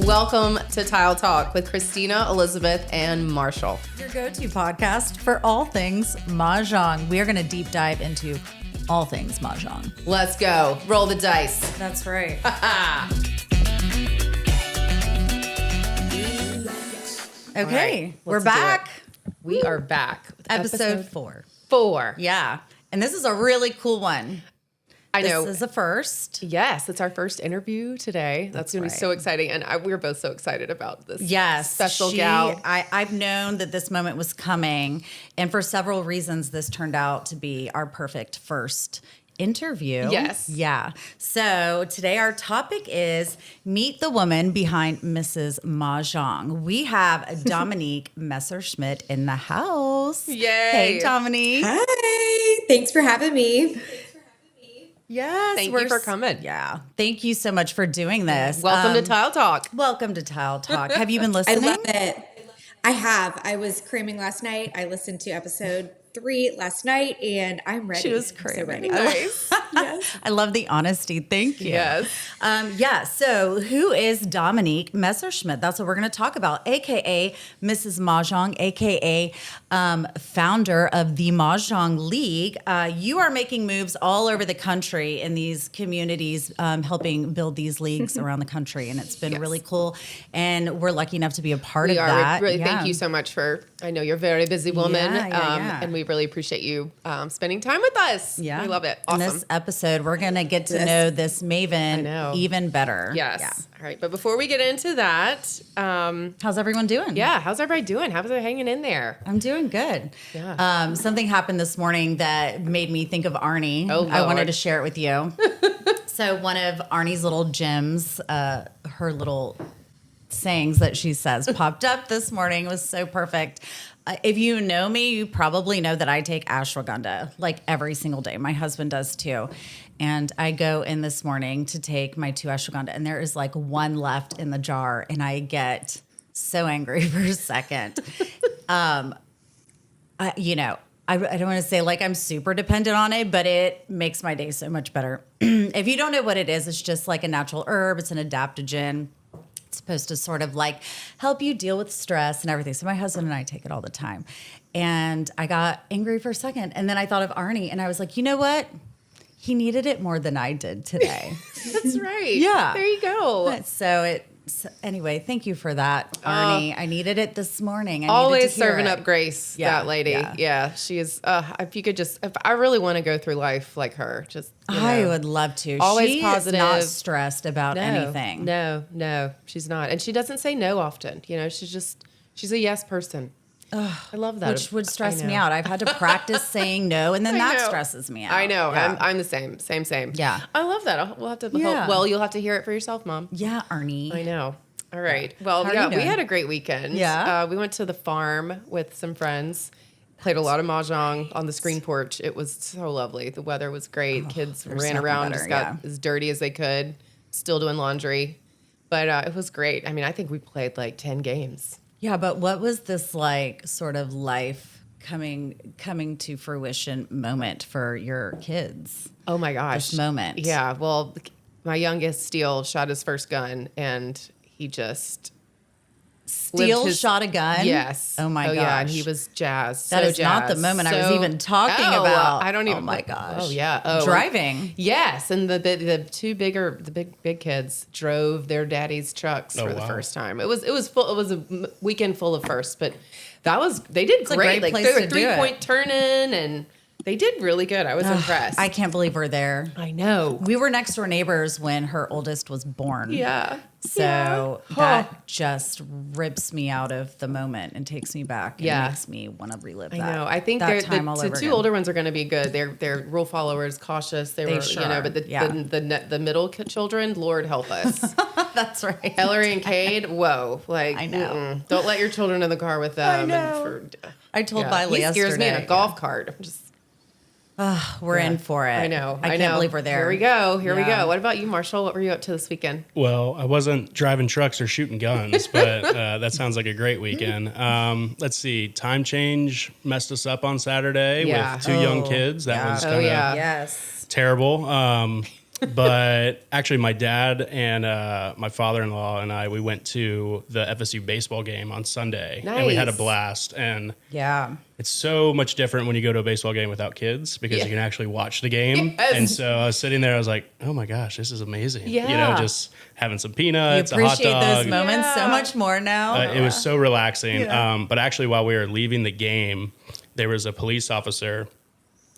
Welcome to Tile Talk with Christina, Elizabeth, and Marshall. Your go-to podcast for all things Mahjong. We are going to deep dive into all things Mahjong. Let's go. Roll the dice. That's right. Okay, right, we're back. We are back. With Episode 4. 4. Yeah, and this is a really cool one. I know. This is a first. Yes, it's our first interview today. That's going to be so exciting. And we're both so excited about this special gal. I've known that this moment was coming. And for several reasons, this turned out to be our perfect first interview. Yes. Yeah. So today our topic is Meet the Woman Behind Mrs. Mahjong. We have Dominique Messor Schmidt in the house. Yay. Hey, Dominique. Hi. Thanks for having me. Yes. Thank you for coming. Yeah. Thank you so much for doing this. Welcome to Tile Talk. Welcome to Tile Talk. Have you been I listening? love it. I have. I was cramming last night. I listened to episode 3 last night, and I'm ready. She was I'm cramming. so ready. Nice. Yes. I love the honesty. Thank you. Yes. So who is Dominique Messor Schmidt? That's what we're going to talk about, a.k.a. Mrs. Mahjong, a.k.a. Founder of the Mahjong League. You are making moves all over the country in these communities, helping build these leagues around the country, and it's been really cool. And we're lucky enough to be a part of that. Really, thank you so much I know you're a very busy woman, Yeah. and we really appreciate you spending time with us. Yeah. We love it. Awesome. In this episode, we're going to get to know this maven even better. Yes. Yeah. All right. But before we get into that, How's everyone doing? yeah, how's everybody doing? How's it hanging in there? I'm doing good. Yeah. Something happened this morning that made me think of Arnie. Oh, I wanted Lord. to share it with you. So one of Arnie's little gems, her little sayings that she says popped up this morning. It was so perfect. If you know me, you probably know that I take ashwagandha like every single day. My husband does too. And I go in this morning to take my 2 ashwagandha, and there is like 1 left in the jar, and I get so angry for a second. I don't want to say like I'm super dependent on it, but it makes my day so much better. If you don't know what it is, it's just like a natural herb. It's an adaptogen. It's supposed to sort of like help you deal with stress and everything. So my husband and I take it all the time. And I got angry for a second. And then I thought of Arnie, and I was like, you know what? He needed it more than I did today. That's right. Yeah. There you go. Anyway, thank you for that, Arnie. I needed it this morning. Always serving up grace, that lady. Yeah. Yeah. She is, if I really want to go through life like her, just, I would love to. Always she positive. Is not stressed about anything. No, she's not. And she doesn't say no often. She's a yes person. I love that. Which would stress me out. I've had to practice saying no, and then that stresses me out. I know. Yeah. I'm the same. Yeah. I love that. We'll have to. Yeah. Well, you'll have to hear it for yourself, Mom. Yeah, Arnie. I know. All right. Well, How are you we doing? had a great weekend. Yeah. We went to the farm with some friends. Played a lot of mahjong on the screen porch. It was so lovely. The weather was great. Kids ran around, just got as dirty as they could. Still doing laundry, but it was great. I mean, I think we played like 10 games. Yeah, but what was this like sort of life coming to fruition moment for your kids? Oh my gosh. This moment. Yeah. Well, my youngest Steele shot his first gun, and he just Steele shot a gun? Yes. Oh my gosh. Yeah, and he was jazzed. That is not the moment I was even talking about. I don't even. Oh my gosh. Oh yeah. Oh, driving. Yes, and the two big kids drove their daddy's trucks for the first time. It was full. It was a weekend full of firsts, but they did It's a great. great Like place they were to do it. 3-point turn-in, and they did really good. I was impressed. I can't believe we're there. I know. We were next door neighbors when her oldest was born. Yeah. So Yeah. that just rips me out of the moment and takes me back. And Yeah. makes me want to relive I that. know. I think that time all the over two again. older ones are going to be good. They're rule followers, cautious. They were, sure are. but Yeah. the middle children, Lord help us. That's right. Ellery and Cade, whoa! Like I know. Don't let your children in the car with them. I know. I told Miley he scares me in yesterday. a golf cart. I'm just We're in for it. I know. I can't believe we're there. Here we go. Here we go. What about you, Marshall? What were you up to this weekend? Well, I wasn't driving trucks or shooting guns, but that sounds like a great weekend. Let's see. Time change messed us up on Saturday with two young kids. That was kind of terrible. But actually, my dad and my father-in-law and we went to the FSU baseball game on Sunday. Nice. And we had a blast. And it's so much different when you go to a baseball game without kids because you can actually watch the game. Yes. And so I was sitting there, I was like, oh my gosh, this is amazing. Yeah. You know, just having some peanuts, a hot dog. You appreciate those moments so much more now. It was so relaxing. But actually, while we were leaving the game, there was a police officer,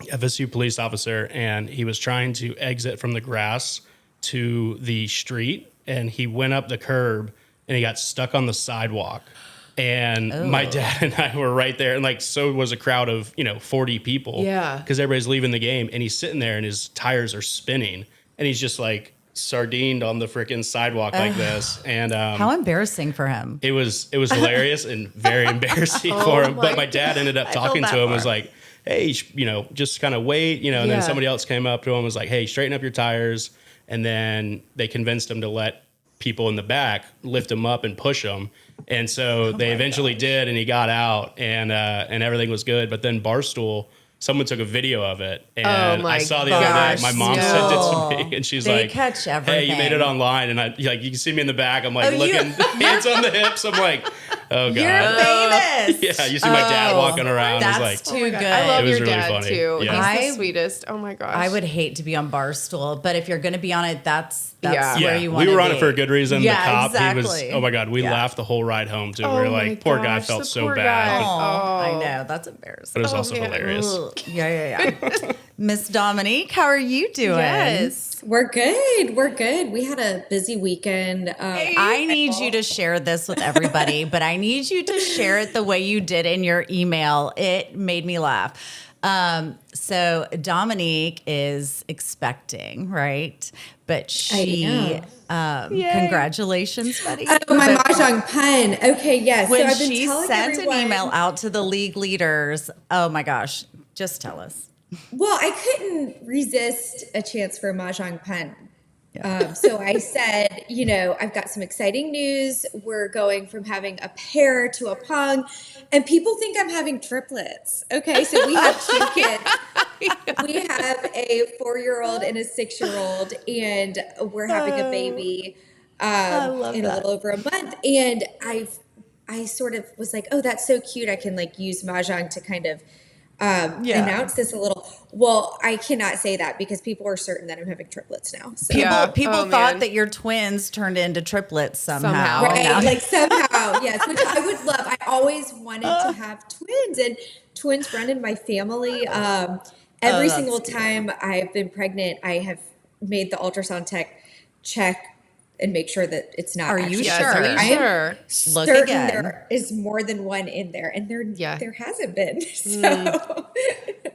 FSU police officer, and he was trying to exit from the grass to the street, and he went up the curb and he got stuck on the sidewalk. And my dad and I were right there, and like so was a crowd of 40 people. Yeah, because everybody's leaving the game, and he's sitting there, and his tires are spinning, and he's just like sardined on the freaking sidewalk like this. And how embarrassing for him. It was hilarious and very embarrassing for him. But my dad ended up talking to him, was like, hey, just kind of wait, and then somebody else came up to him and was like, hey, straighten up your tires. And then they convinced him to let people in the back lift him up and push him. And so they eventually did, and he got out, and everything was good. But then Barstool, someone took a video of it, and I saw the other day, my mom sent it to me, and she's like, catch everything. Hey, you made it online. And you can see me in the back. I'm like looking, hands on the hips. I'm like, oh God. You're famous. Yeah, you see my dad walking around. That's like, too good. I love it was your really dad funny. too. Yeah. He's the sweetest. Oh my gosh. I would hate to be on Barstool, but if you're going to be on it, that's where you want to be. We were on it for a good reason. Yeah, the cop, exactly. he was, oh my God, we laughed the whole ride home too. We were like, poor guy felt so bad. I know, that's embarrassing. But it was also hilarious. Yeah. Miss Dominique, how are you doing? Yes, we're good. We had a busy weekend. I need you to share this with everybody, but I need you to share it the way you did in your email. It made me laugh. So Dominique is expecting, right? But she, congratulations, buddy. Oh, my Mahjong pun. Okay, yes. When so I've been she telling sent everyone, an email out to the league leaders, oh my gosh, just tell us. Well, I couldn't resist a chance for a Mahjong pun. So I said, I've got some exciting news. We're going from having a pair to a pung, and people think I'm having triplets. Okay, so we have two kids. We have a 4-year-old and a 6-year-old, and we're having a baby in a little over a month. And I sort of was like, oh, that's so cute. I can use Mahjong to kind of announce this a little. Well, I cannot say that because people are certain that I'm having triplets now. So. People thought that your twins turned into triplets somehow. Right, somehow, yes, which I would love. I always wanted to have twins, and twins run in my family. Every single time I've been pregnant, I have made the ultrasound tech check and make sure that it's not. Are you sure? I am Look certain again. there is more than one in there, and there hasn't been. So.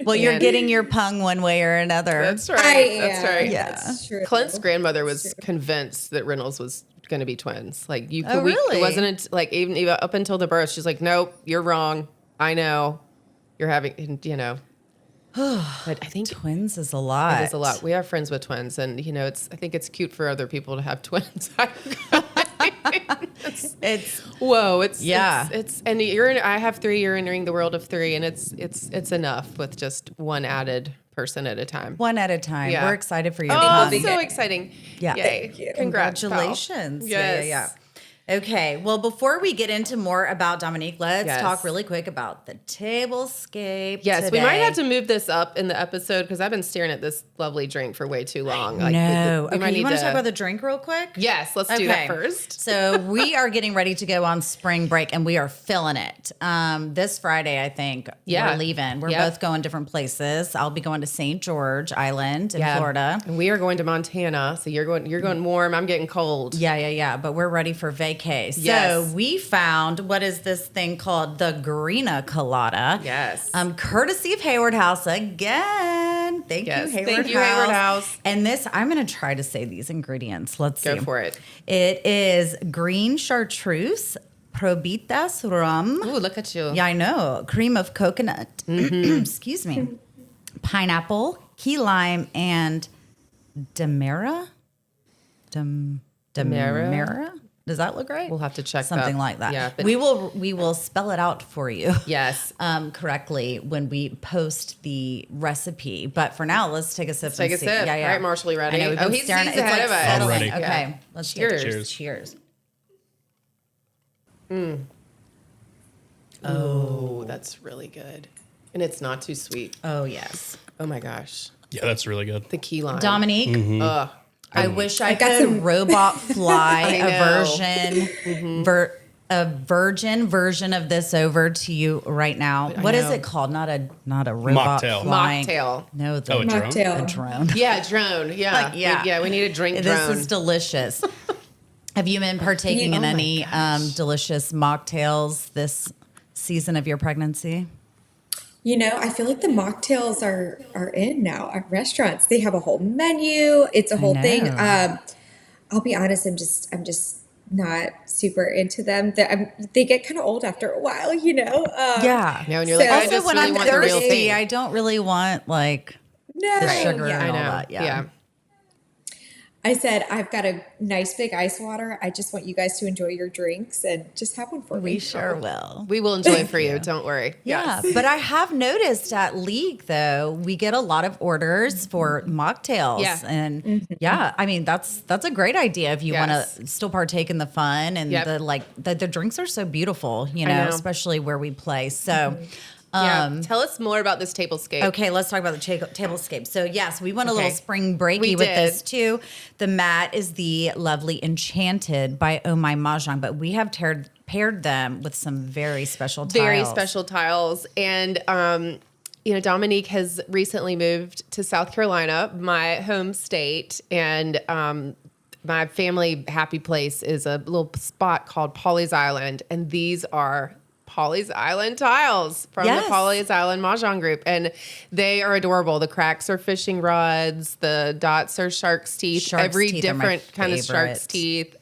Well, you're getting your pung one way or another. That's right. That's right. Yeah. That's true. Clint's grandmother was convinced that Reynolds was going to be twins. Really? It wasn't even up until the birth. She's like, nope, you're wrong. I know. You're having, But I think twins is a lot. It is a lot. We are friends with twins, and I think it's cute for other people to have twins. I have 3. You're entering the world of 3, and it's enough with just one added person at a time. One at a time. Yeah. We're excited for you. Oh, so exciting! Yeah, yay! Thank you. Congratulations! Yes. Yeah. Okay, well, before we get into more about Dominique, let's talk really quick about the tablescape. Yes, today. we might have to move this up in the episode because I've been staring at this lovely drink for way too long. No. Okay, you want to talk about the drink real quick? Yes, let's do that first. So we are getting ready to go on spring break, and we are feeling it. This Friday, I think, we're leaving. We're both going different places. I'll be going to St. George Island in Florida. And we are going to Montana. So you're going warm. I'm getting cold. Yeah. But we're ready for vacation. Yes. So we found, what is this thing called? The Greenna Colada. Yes. Courtesy of Hayward House again. Thank you, Hayward House. And this, I'm going to try to say these ingredients. Let's see. Go for it. It is green chartreuse, probitas rum. Ooh, look at you. Yeah, I know. Cream of coconut. Excuse me. pineapple, key lime, and Demerara. Demerara? Does that look right? We'll have to check something that. like that. Yeah, but we will spell it out for you. Yes, correctly when we post the recipe. But for now, let's take a sip. Take a see. sip. Yeah, yeah. All right, Marshall, you ready? I know, we've been he's staring. It's ahead like of us. settling. I'm ready. Okay, Yeah. let's Cheers. cheers. Cheers. Oh, that's really good, and it's not too sweet. Oh yes, Oh my gosh, Yeah, that's really good. the key lime. Dominique. Ugh. I wish I got could some- robot fly I a know. version, a virgin version of this over to you right now. I What is know. it called? Not a robot Mocktail. flying. Mocktail. No, the Oh, a drone? Mocktail. a drone. Yeah, drone. Yeah, Like, We need a drink This drone. is delicious. Have you been partaking in Oh my any gosh. delicious mocktails this season of your pregnancy? You know, I feel like the mocktails are in now at restaurants. They have a whole menu. It's a whole thing. know. I'll be honest. I'm just not super into them. They get kind of old after a while. You know. Yeah. No, and you're like, So- I Also, just when really I'm want the real thirsty, thing. I don't really want like No. the sugar Yeah. and I all know. that. Yeah. I said I've got a nice big ice water. I just want you guys to enjoy your drinks and just have one for me. We sure will. We will enjoy it for you. Don't worry. Yeah, Yes. but I have noticed at League though, we get a lot of orders for mocktails. Yeah. And yeah, I mean that's a great idea if you Yes. want to still partake in the fun and Yep. the drinks are so beautiful, you I know, know. especially where we play. So Yeah. Tell us more about this tablescape. Okay, let's talk about the tablescape. So yes, we went a little Okay. spring breaky We with did. this too. The mat is the lovely Enchanted by Oh My Mahjong, but we have paired them with some very special tiles. Very special tiles. And, Dominique has recently moved to South Carolina, my home state. And my family happy place is a little spot called Polly's Island. And these are Polly's Island tiles from Yes. the Polly's Island Mahjong group. And they are adorable. The cracks are fishing rods. The dots are shark's teeth. Shark's Every teeth are my different kind of shark's favorite. teeth.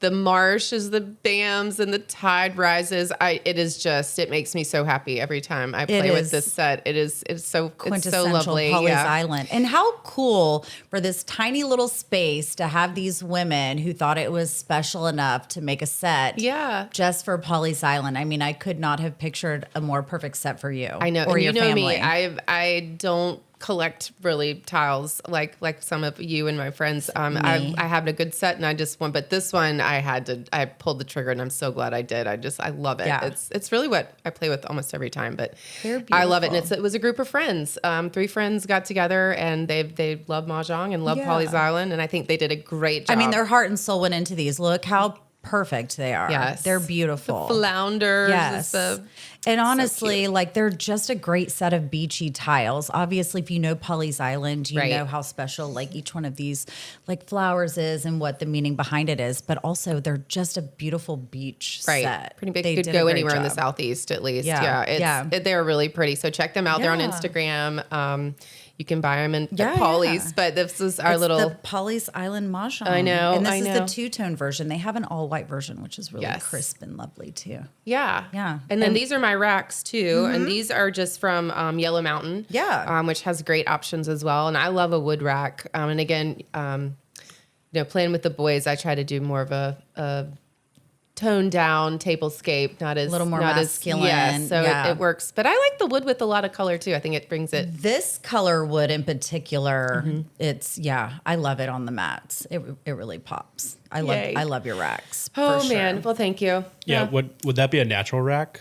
The marsh is the BAMs and the tide rises. It makes me so happy every time I play with is this set. It's so Quintessential lovely. Polly's Yeah. Island. And how cool for this tiny little space to have these women who thought it was special enough to make a set Yeah. just for Polly's Island. I mean, I could not have pictured a more perfect set for you. I know. Or And your you know family. me. I don't collect really tiles like some of you and my friends. I have a good set and I just want, but this one I pulled the trigger and I'm so glad I did. I love it. Yeah. It's really what I play with almost every time, but They're I love it. And beautiful. it was a group of friends. 3 friends got together and they love Mahjong and love Yeah. Polly's Island. And I think they did a great job. I mean, their heart and soul went into these. Look how perfect they are. Yes. They're beautiful. Flounders. Yes. And honestly, like they're just a great set of beachy tiles. Obviously, if you know Polly's Island, you Right. know how special like each one of these like flowers is and what the meaning behind it is. But also they're just a beautiful beach set. Pretty big. They Could did a go great anywhere in the job. Southeast at least. Yeah, Yeah. yeah. They're really pretty. So check them out. They're on Yeah. Instagram. You can buy them Yeah, at Polly's, yeah. but this is our It's little. the Polly's Island Mahjong. I know, And this I is know. the two-tone version. They have an all-white version, which is really Yes. crisp and lovely too. Yeah. Yeah. And then And- these are my racks too. And these are just from Yellow Mountain. Yeah. Which has great options as well. And I love a wood rack. And again, playing with the boys, I try to do more of a toned down tablescape, not as Little more not masculine, As, so yeah. it works. But I like the wood with a lot of color too. I think it brings it. This color wood in particular, Mm-hmm. I love it on the mats. It really pops. I Yay. love your racks. Oh for sure. man. Well, thank you. Yeah, would that be a natural rack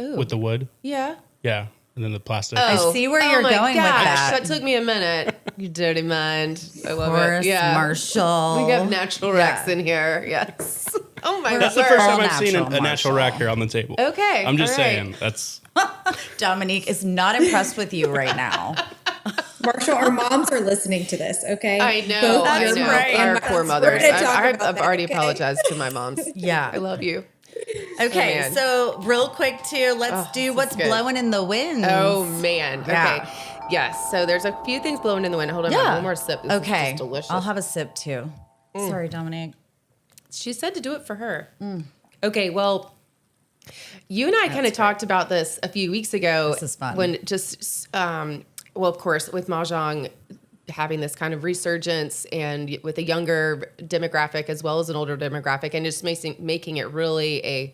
Ooh. with the wood? Yeah. Yeah, and then the plastic. I see where you're my going with that. That took me a minute. You dirty mind. I love Of course, it. Yeah. Marshall. We got natural racks Yeah. in here. Yes. Oh my That's the word. first all time I've seen natural, a natural Marshall. rack here on the table. Okay, I'm just all right. saying that's Dominique is not impressed with you right now. Marshall, our moms are listening to this. Okay, I know. Both I your know. mom and Our my poor mom's. mothers. We're gonna talk I've about that, already okay? apologized to my moms. Yeah. I love you. Okay, man. so real quick too, let's do this what's is good. blowing in the wind. Oh man. Yeah. Okay. Yes. So there's a few things blowing in the wind. Hold on. Yeah. One more sip. This Okay. is just delicious. I'll have a sip too. Sorry, Dominique. She said to do it for her. Okay, well, you and I kind of talked about this a few weeks ago. This is fun. When just well, of course, with Mahjong having this kind of resurgence and with a younger demographic as well as an older demographic, and just making it really a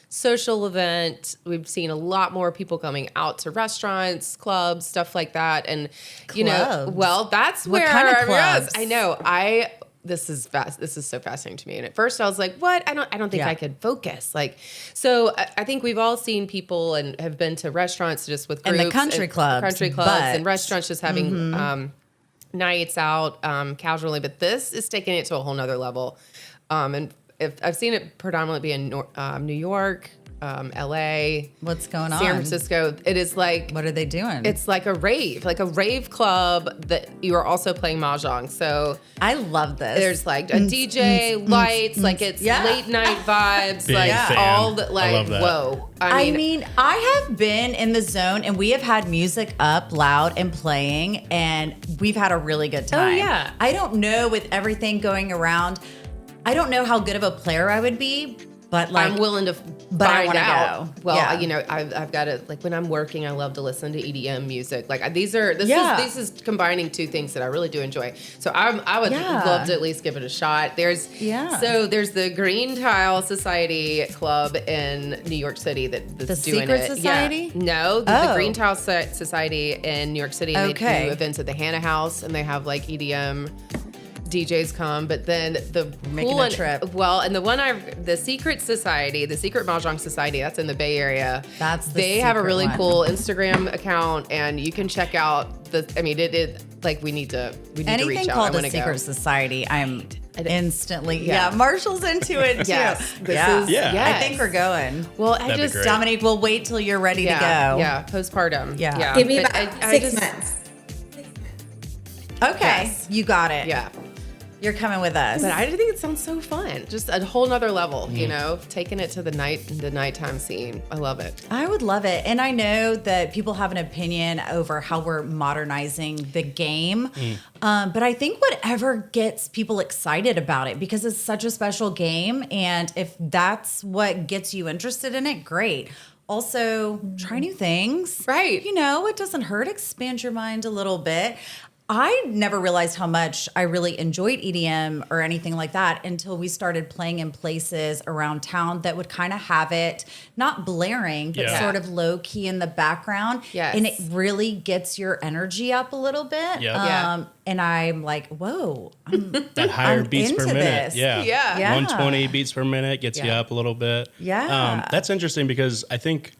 social event. We've seen a lot more people coming out to restaurants, clubs, stuff like that. And, you know, well, that's what where kind of clubs? I know. This is so fascinating to me. And at first I was like, what? I don't think I could focus. Like, so I think we've all seen people and have been to restaurants just with groups and the country clubs and restaurants just having, nights out, casually, but this is taking it to a whole nother level. And if I've seen it predominantly be in New York, LA. What's going on? San Francisco. It is like, what are they doing? It's like a rave club that you are also playing Mahjong. So I love this. There's like a DJ, lights, like it's late night vibes, Big like fan. all the, like, I love that. whoa. I mean, I have been in the zone and we have had music up loud and playing and we've had a really good time. Oh, yeah. I don't know with everything going around, I don't know how good of a player I would be, but like I'm willing to I find wanna out. go. Well, Yeah. you know, I've got to, like, when I'm working, I love to listen to EDM music. Like this is combining two things that I really do enjoy. So I would love to at least give it a shot. There's the Green Tile Society Club in New York City that's doing Secret it. Society? Yeah. No, the Green Tile Society in New York City. And they do events at the Hannah House, and they have like EDM DJs come, but then making a trip. Well, and the Secret Mahjong Society, that's in the Bay Area. They have a really cool Instagram account, and you can check out we need to reach out. Anything called a secret society, I'm instantly Marshall's into it too. Yes, I think we're going. Well, Dominique, we'll wait till you're ready to go. Yeah, postpartum. Yeah. Give me about 6 months. Okay, you got it. Yeah. You're coming with us. But I think it sounds so fun. Just a whole nother level, you know, taking it to the nighttime scene. I love it. I would love it. And I know that people have an opinion over how we're modernizing the game. But I think whatever gets people excited about it, because it's such a special game. And if that's what gets you interested in it, great. Also, try new things. Right. You know, it doesn't hurt. Expand your mind a little bit. I never realized how much I really enjoyed EDM or anything like that until we started playing in places around town that would kind of have it not blaring, but sort of low key in the background. Yes. And it really gets your energy up a little bit. Yep. And I'm like, whoa, that higher beats per minute. This. Yeah. 120 beats per minute gets you up a little bit. Yeah. That's interesting because I think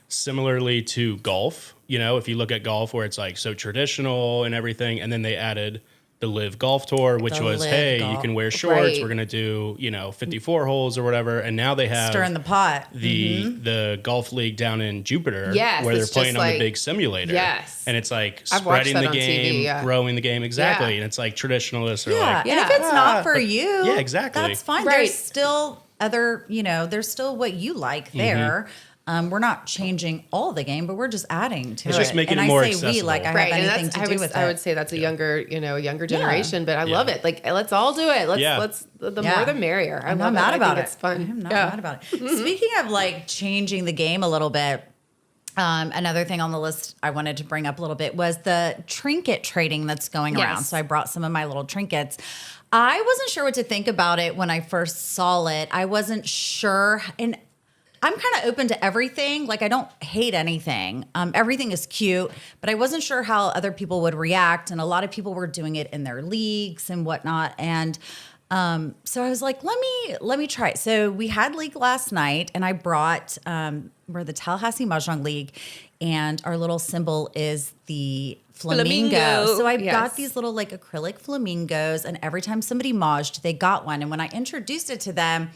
similarly to golf, you know, if you look at golf where it's like so traditional and everything, and then they added the Live Golf Tour, which was, you can wear shorts. Right. We're going to do, 54 holes or whatever. And now they have stirring the pot. The golf league down in Jupiter where they're playing on the big simulator. Yes. And it's like I've watched spreading that on on TV, TV, growing the game. Exactly. Yeah. And it's like traditionalists are Yeah. like, And if it's not for you, yeah, exactly. that's fine. Right. There's still there's still what you like there. We're not changing all the game, but we're just adding to it. It's just making and it more I say we, like I accessible. have anything to do with it. I would say that's a younger generation, but I love it. Like, let's all do it. Let's the more the merrier. I'm not mad about it. It's fun. I'm not mad about it. Speaking of like changing the game a little bit, another thing on the list I wanted to bring up a little bit was the trinket trading that's going around. So I brought some of my little trinkets. I wasn't sure what to think about it when I first saw it. I wasn't sure, and I'm kind of open to everything. Like, I don't hate anything. Everything is cute, but I wasn't sure how other people would react. And a lot of people were doing it in their leagues and whatnot. And so I was like, let me try it. So we had league last night, and I brought we're the Tallahassee Mahjong League, and our little symbol is the flamingo. So I got these little like acrylic flamingos, and every time somebody mahjed, they got one. And when I introduced it to them,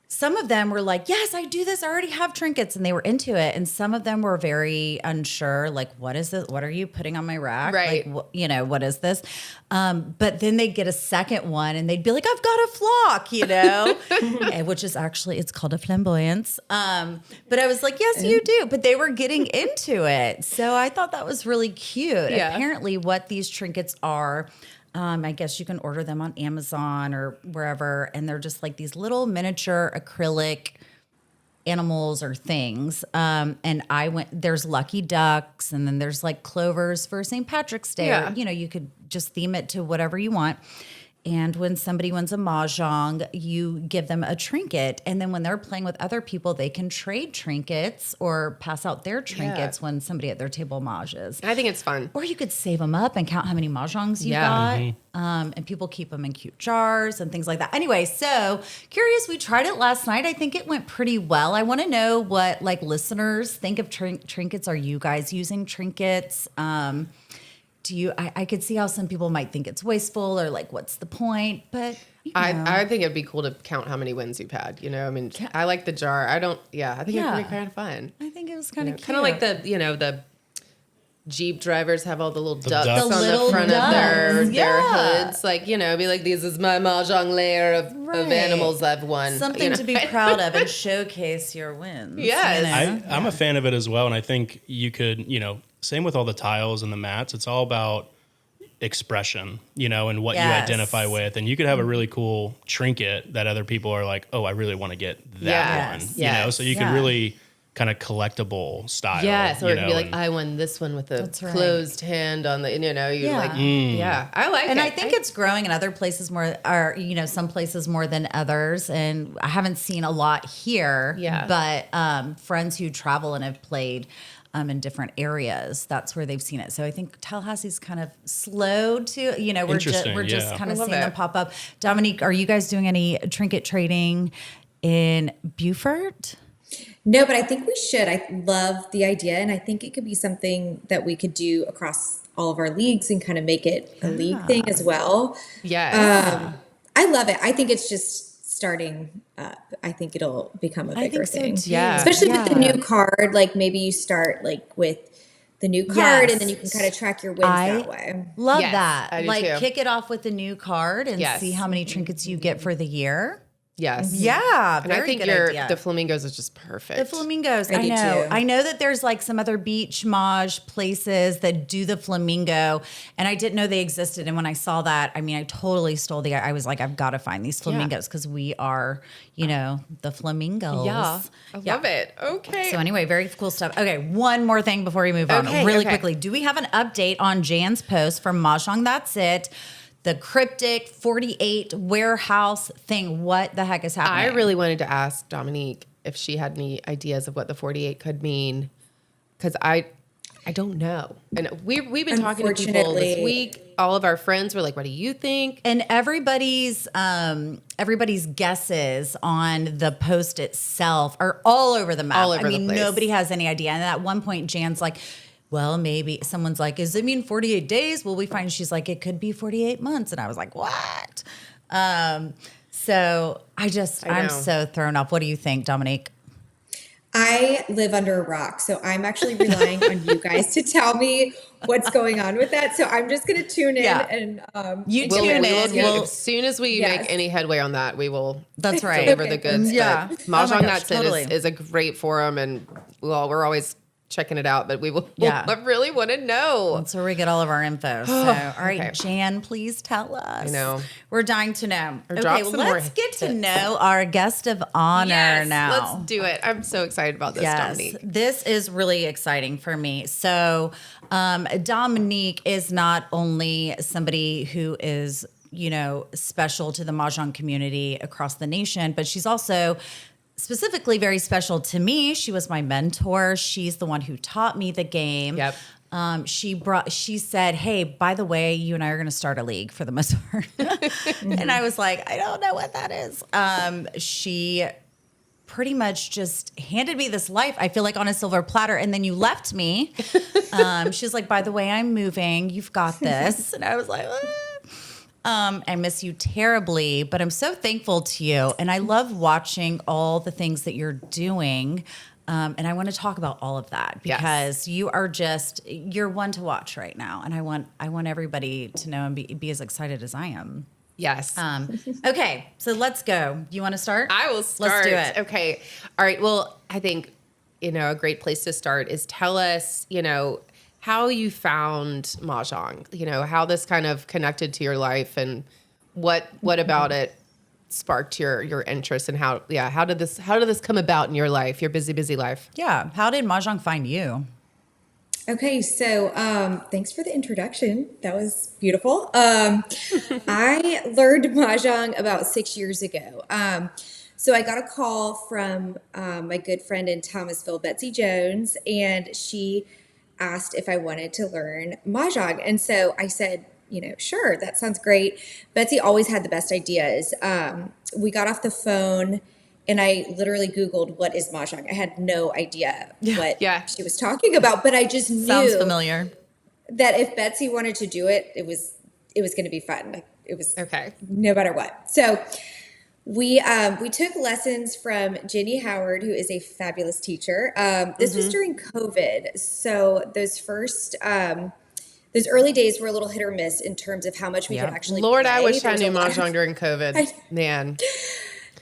some of them were like, yes, I do this. I already have trinkets. And they were into it. And some of them were very unsure. Like, what is this? What are you putting on my rack? Right. Like, what is this? But then they'd get a second one and they'd be like, I've got a flock, which is actually, it's called a flamboyance. But I was like, yes, you do. But they were getting into it. So I thought that was really cute. Yeah. Apparently what these trinkets are, I guess you can order them on Amazon or wherever, and they're just like these little miniature acrylic animals or things. And there's lucky ducks, and then there's like clovers for St. Patrick's Day. Yeah. Or, you could just theme it to whatever you want. And when somebody wins a Mahjong, you give them a trinket. And then when they're playing with other people, they can trade trinkets or pass out their trinkets when somebody at their table mahjong. I think it's fun. Or you could save them up and count how many Mahjongs you got. And people keep them in cute jars and things like that. Anyway, so curious, we tried it last night. I think it went pretty well. I want to know what like listeners think of trinkets. Are you guys using trinkets? I could see how some people might think it's wasteful or like, what's the point? But I think it'd be cool to count how many wins you've had. I mean, I like the jar. I think it'd be kind of fun. I think it was kind of cute. Kind of like the Jeep drivers have all the little ducks ducks. on The the little front of ducks, their hoods. Like, be like, this is my Mahjong layer of animals I've won. Something to be proud of and showcase your wins. Yes. I'm a fan of it as well. And I think you could, same with all the tiles and the mats. It's all about expression, and what you identify with. And you could have a really cool trinket that other people are like, oh, I really want to get that one. Yes. So you can really kind of collectible style. Yeah, so it could be like, I won this one with a closed hand on the, I like it. And I think it's growing in other places more, or, some places more than others. And I haven't seen a lot here, but friends who travel and have played in different areas, that's where they've seen it. So I think Tallahassee's kind of slow to, we're just kind of seeing them pop up. Dominique, are you guys doing any trinket trading in Beaufort? No, but I think we should. I love the idea, and I think it could be something that we could do across all of our leagues and kind of make it a league thing as well. Yes. I love it. I think it's just starting up. I think it'll become a bigger thing. Yeah. Especially with the new card. Like maybe you start like with the new card and then you can kind of track your wins that way. Love Yes, that. I do Like too. kick it off with the new card and see how many trinkets you get for the year. Yes. Yeah. And I very think good idea. the flamingos is just perfect. The flamingos, I I do know. too. I know that there's like some other beach maj places that do the flamingo, and I didn't know they existed. And when I saw that, I mean, I totally stole I was like, I've got to find these flamingos because we are, the flamingos. Yeah. I love it. Okay. So anyway, very cool stuff. Okay, one more thing before we move on, really quickly. Do we have an update on Jan's post from Jongg-Thats? The cryptic 48 warehouse thing. What the heck is happening? I really wanted to ask Dominique if she had any ideas of what the 48 could mean, because I don't know. And we've been talking to people this week. All of our friends were like, "What do you think?" And everybody's guesses on the post itself are all over the map. All over I mean, the place. nobody has any idea. And at one point, Jan's like, well, maybe someone's like, does it mean 48 days? Well, we find she's like, it could be 48 months. And I was like, what? So I'm so thrown off. What do you think, Dominique? I live under a rock, so I'm actually relying on you guys to tell me what's going on with that. So I'm just going to tune in and tune in. As soon as we make any headway on that, we will. That's right. Deliver the goods. Yeah. But Mahjong Totally. is a great forum, and we're always checking it out, but we will. I really want to know. That's where we get all of our info. So, all right, Jan, please tell us. I know. We're dying to know. drop some more let's get to know our guest of honor now. Let's do it. I'm so excited about this, Dominique. This is really exciting for me. So, Dominique is not only somebody who is, special to the Mahjong community across the nation, but she's also specifically very special to me. She was my mentor. She's the one who taught me the game. Yep. She said, hey, by the way, you and I are going to start a league for the Messor. And I was like, I don't know what that is. She pretty much just handed me this life, I feel like on a silver platter. And then you left me. She was like, by the way, I'm moving. You've got this. And I was like, I miss you terribly, but I'm so thankful to you. And I love watching all the things that you're doing. And I want to talk about all of that because you are you're one to watch right now. And I want everybody to know and be as excited as I am. Yes. Okay, so let's go. You want to start? I will start. Let's do it. Okay. All right. Well, I think, a great place to start is tell us, how you found Mahjong, how this kind of connected to your life and what about it sparked your interest and how did this come about in your life, your busy life? Yeah. How did Mahjong find you? Okay, so thanks for the introduction. That was beautiful. I learned Mahjong about 6 years ago. So I got a call from my good friend in Thomasville, Betsy Jones, and she asked if I wanted to learn Mahjong. And so I said, sure, that sounds great. Betsy always had the best ideas. We got off the phone and I literally Googled, what is Mahjong? I had no idea what she was talking about, but I just knew Sounds familiar. that if Betsy wanted to do it, it was going to be fun. Like, it was okay, no matter what. So we took lessons from Jenny Howard, who is a fabulous teacher. This was during COVID. So those those early days were a little hit or miss in terms of how much we could actually Lord, play. I wish I knew Mahjong during COVID. Man.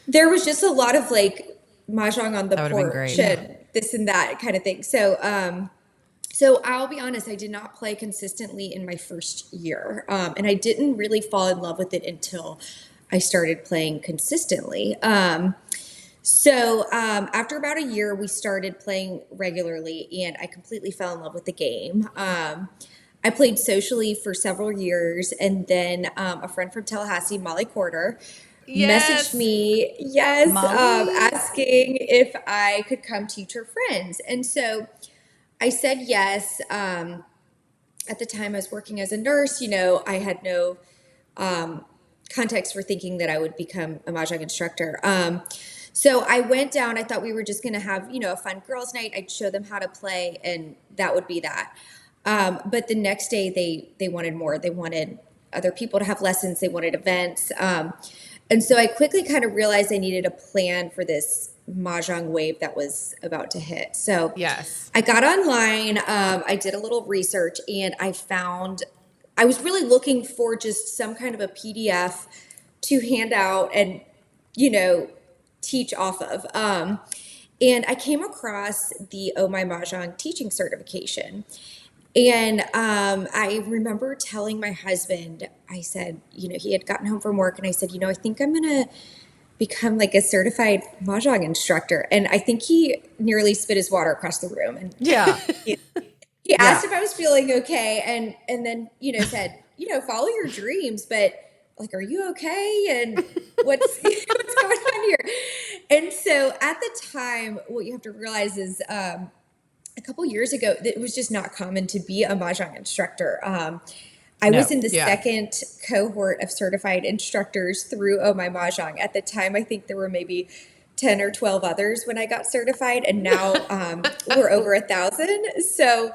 There was just a lot of like Mahjong on the porch and this and that kind of thing. So I'll be honest, I did not play consistently in my first year. And I didn't really fall in love with it until I started playing consistently. So after about a year, we started playing regularly and I completely fell in love with the game. I played socially for several years, and then a friend from Tallahassee, Molly Corder, messaged me, asking if I could come teach her friends. And so I said yes. At the time I was working as a nurse, I had no context for thinking that I would become a Mahjong instructor. So I went down. I thought we were just going to have, a fun girls' night. I'd show them how to play, and that would be that. But the next day they wanted more. They wanted other people to have lessons. They wanted events. And so I quickly kind of realized I needed a plan for this Mahjong wave that was about to hit. So I got online. I did a little research, and I was really looking for just some kind of a PDF to hand out and, teach off of. And I came across the Oh My Mahjong teaching certification. And I remember telling my husband, I said, he had gotten home from work, and I said, I think I'm going to become like a certified Mahjong instructor. And I think he nearly spit his water across the room. And he asked if I was feeling okay. And then, said, follow your dreams, but like, are you okay? And what's going on here? And so at the time, what you have to realize is, a couple years ago, it was just not common to be a Mahjong instructor. I was in the second cohort of certified instructors through Oh My Mahjong. At the time, I think there were maybe 10 or 12 others when I got certified, and now we're over 1,000. So,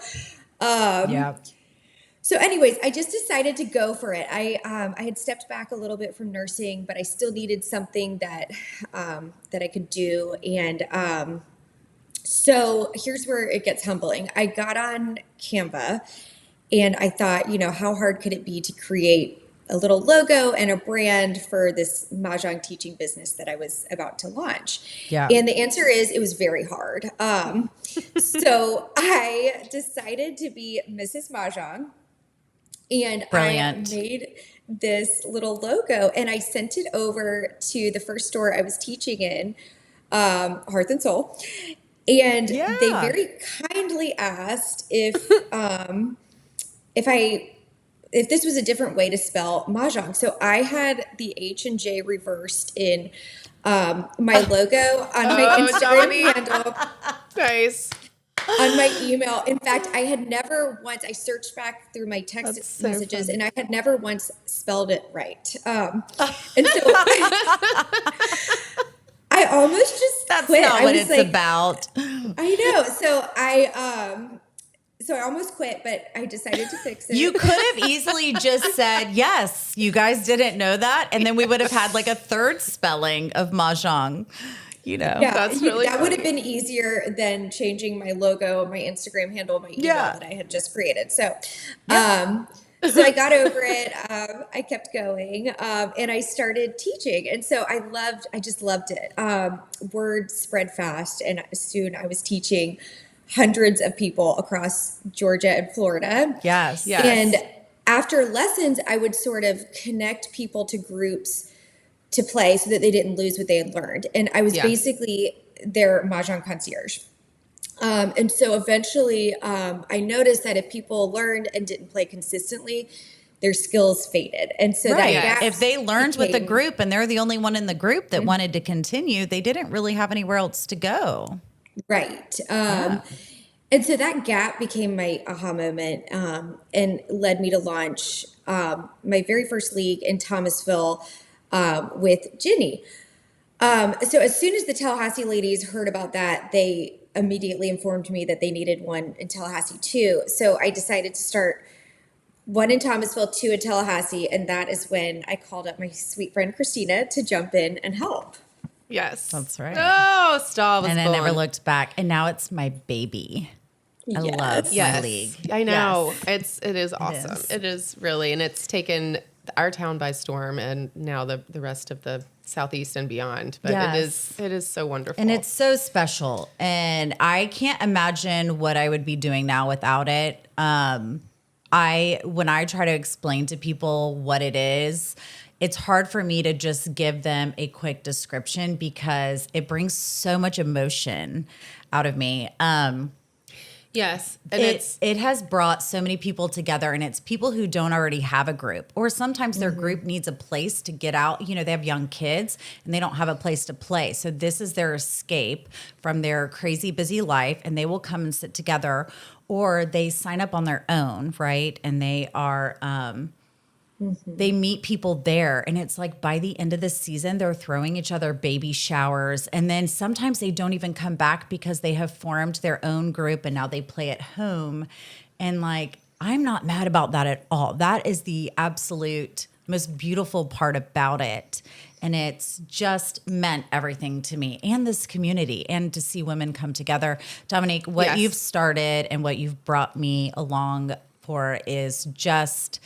So anyways, I just decided to go for it. I had stepped back a little bit from nursing, but I still needed something that I could do. And so here's where it gets humbling. I got on Canva, and I thought, how hard could it be to create a little logo and a brand for this Mahjong teaching business that I was about to launch? Yeah. And the answer is it was very hard. So I decided to be Mrs. Mahjong, and I made this little logo, and I sent it over to the first store I was teaching in, Hearth and Soul. And they very kindly asked if this was a different way to spell Mahjong. So I had the H and J reversed in my logo on my Instagram handle. Nice. On my email. In fact, I had never once, I searched back through my text messages, and I had never once spelled it right. And so I almost just quit. That's not what it's about. I know. So I almost quit, but I decided to fix it. You could have easily just said, yes, you guys didn't know that. And then we would have had like a third spelling of Mahjong. Yeah, that's really that would have been easier than changing my logo, my Instagram handle, my email that I had just created. So, so I got over it. I kept going, and I started teaching. And so I just loved it. Word spread fast, and soon I was teaching hundreds of people across Georgia and Florida. Yes. And after lessons, I would sort of connect people to groups to play so that they didn't lose what they had learned. And I was basically their Mahjong concierge. And so eventually I noticed that if people learned and didn't play consistently, their skills faded. And so that gap if they learned with the group and they're the only one in the group that wanted to continue, they didn't really have anywhere else to go. Right. And so that gap became my aha moment and led me to launch my very first league in Thomasville with Ginny. So as soon as the Tallahassee ladies heard about that, they immediately informed me that they needed one in Tallahassee too. So I decided to start one in Thomasville, two in Tallahassee. And that is when I called up my sweet friend Christina to jump in and help. Yes. That's right. Oh, Stahl was And I born. never looked back. And now it's my baby. I love my league. I know. It is awesome. It is really, and it's taken our town by storm and now the rest of the Southeast and beyond. But it is so wonderful. And it's so special. And I can't imagine what I would be doing now without it. When I try to explain to people what it is, it's hard for me to just give them a quick description because it brings so much emotion out of me. Yes. And it has brought so many people together, and it's people who don't already have a group, or sometimes their group needs a place to get out. You know, they have young kids and they don't have a place to play. So this is their escape from their crazy busy life, and they will come and sit together, or they sign up on their own, right? And they are they meet people there, and it's like by the end of the season, they're throwing each other baby showers. And then sometimes they don't even come back because they have formed their own group and now they play at home. And like, I'm not mad about that at all. That is the absolute most beautiful part about it. And it's just meant everything to me and this community, and to see women come together. Dominique, what you've started and what you've brought me along for is just